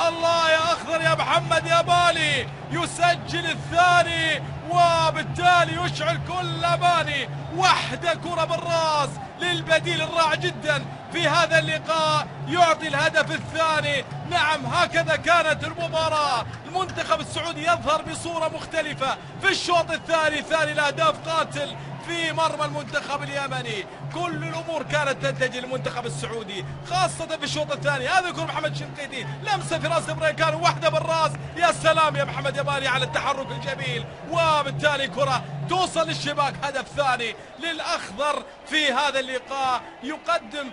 الله يا أخضر يا محمد يا مالي يسجل الثاني، وبالتالي يشعل كل أماني. واحدة كرة بالراس للبديل الرائع جدا في هذا اللقاء يعطي الهدف الثاني. نعم، هكذا كانت المباراة. المنتخب السعودي يظهر بصورة مختلفة في الشوط الثاني، ثاني الأهداف قاتل في مرمى المنتخب اليمني. كل الأمور كانت تتجه للمنتخب السعودي، خاصة في الشوط الثاني. هذا كرة محمد شنقيطي، لمسة في راس بريكان، واحدة بالراس. يا سلام يا محمد يا مالي على التحرك الجميل، وبالتالي كرة توصل للشباك. هدف ثاني للأخضر في هذا اللقاء، يقدم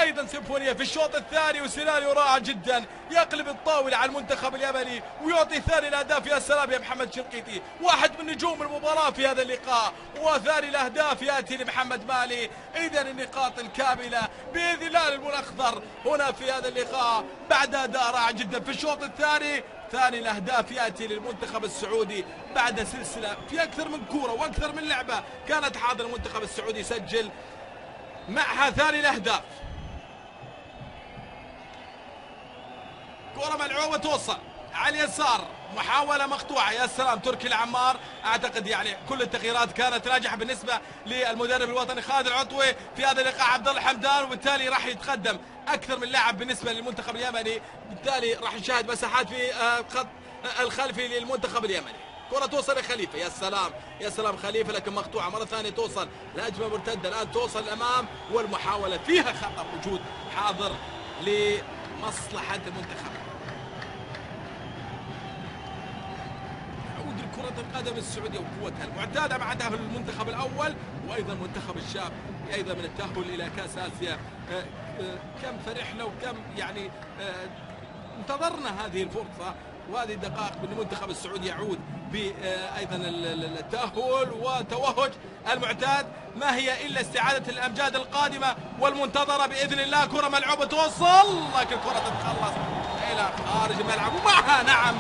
أيضا سيمفونية في الشوط الثاني وسيناريو رائع جدا، يقلب الطاولة على المنتخب اليمني ويعطي ثاني الأهداف. يا سلام يا محمد شنقيطي، واحد من نجوم المباراة في هذا اللقاء، وثاني الأهداف يأتي لمحمد مالي. إذن النقاط الكاملة بإذن الله للأخضر هنا في هذا اللقاء بعد أداء رائع جدا في الشوط الثاني. ثاني الأهداف يأتي للمنتخب السعودي بعد سلسلة في أكثر من كورة وأكثر من لعبة كانت حاضرة. المنتخب السعودي سجل معها ثاني الأهداف. كرة ملعوبة توصل على اليسار، محاولة مقطوعة. يا سلام، تركي العمار. أعتقد يعني كل التغييرات كانت ناجحة بالنسبة للمدرب الوطني خالد العطوي في هذا اللقاء. عبد الله الحمدان، وبالتالي راح يتقدم أكثر من لاعب بالنسبة للمنتخب اليمني، بالتالي راح نشاهد مساحات في خط الخلفي للمنتخب اليمني. كرة توصل لخليفة، يا سلام يا سلام خليفة، لكن مقطوعة مرة ثانية. توصل لهجمة مرتدة الآن، توصل الأمام، والمحاولة فيها خطأ وجود حاضر لمصلحة المنتخب. كرة القدم السعودية وقوتها المعتادة مع تأهل المنتخب الأول وأيضا المنتخب الشاب أيضا من التأهل إلى كأس آسيا. كم فرحنا وكم يعني انتظرنا هذه الفرصة وهذه الدقائق من المنتخب السعودي يعود بأيضا التأهل وتوهج المعتاد. ما هي إلا استعادة الأمجاد القادمة والمنتظرة بإذن الله. كرة ملعوبة توصل، لكن الكرة تتخلص إلى خارج الملعب، ومعها نعم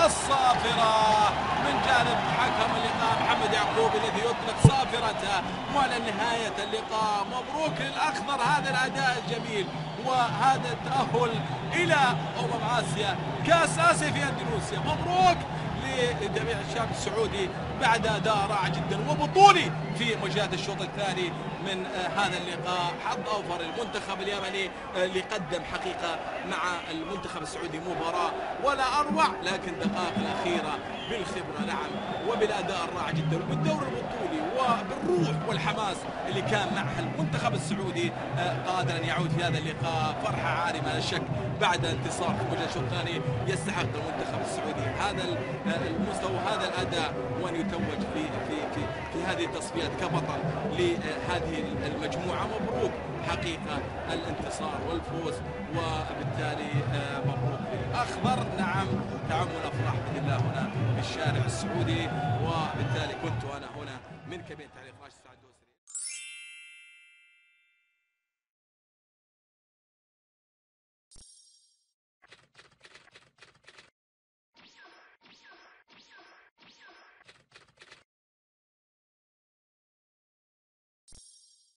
الصافرة من جانب حكم اللقاء محمد يعقوب الذي يطلق صافرته وعلى نهاية اللقاء. مبروك للأخضر هذا الأداء الجميل وهذا التأهل إلى آسيا، كأس آسيا في اندونيسيا. مبروك لجميع الشعب السعودي بعد أداء رائع جدا وبطولي في مواجهة الشوط الثاني من هذا اللقاء. حظ أوفر المنتخب اليمني اللي قدم حقيقة مع المنتخب السعودي مباراة ولا أروع، لكن الدقائق الأخيرة بالخبرة نعم وبالأداء الرائع جدا وبالدور البطولي وبالروح والحماس اللي كان معها المنتخب السعودي قادر أن يعود في هذا اللقاء. فرحة عارمة لا شك بعد انتصار في مواجهة الشوط الثاني. يستحق المنتخب السعودي هذا المستوى وهذا الأداء وأن يتوج في هذه التصفيات كبطل لهذه هذه المجموعة. مبروك حقيقة الانتصار والفوز، وبالتالي مبروك للأخضر. نعم تعم الأفراح بإذن الله هنا في الشارع السعودي، وبالتالي كنت أنا هنا من كابينة تعليق راشد.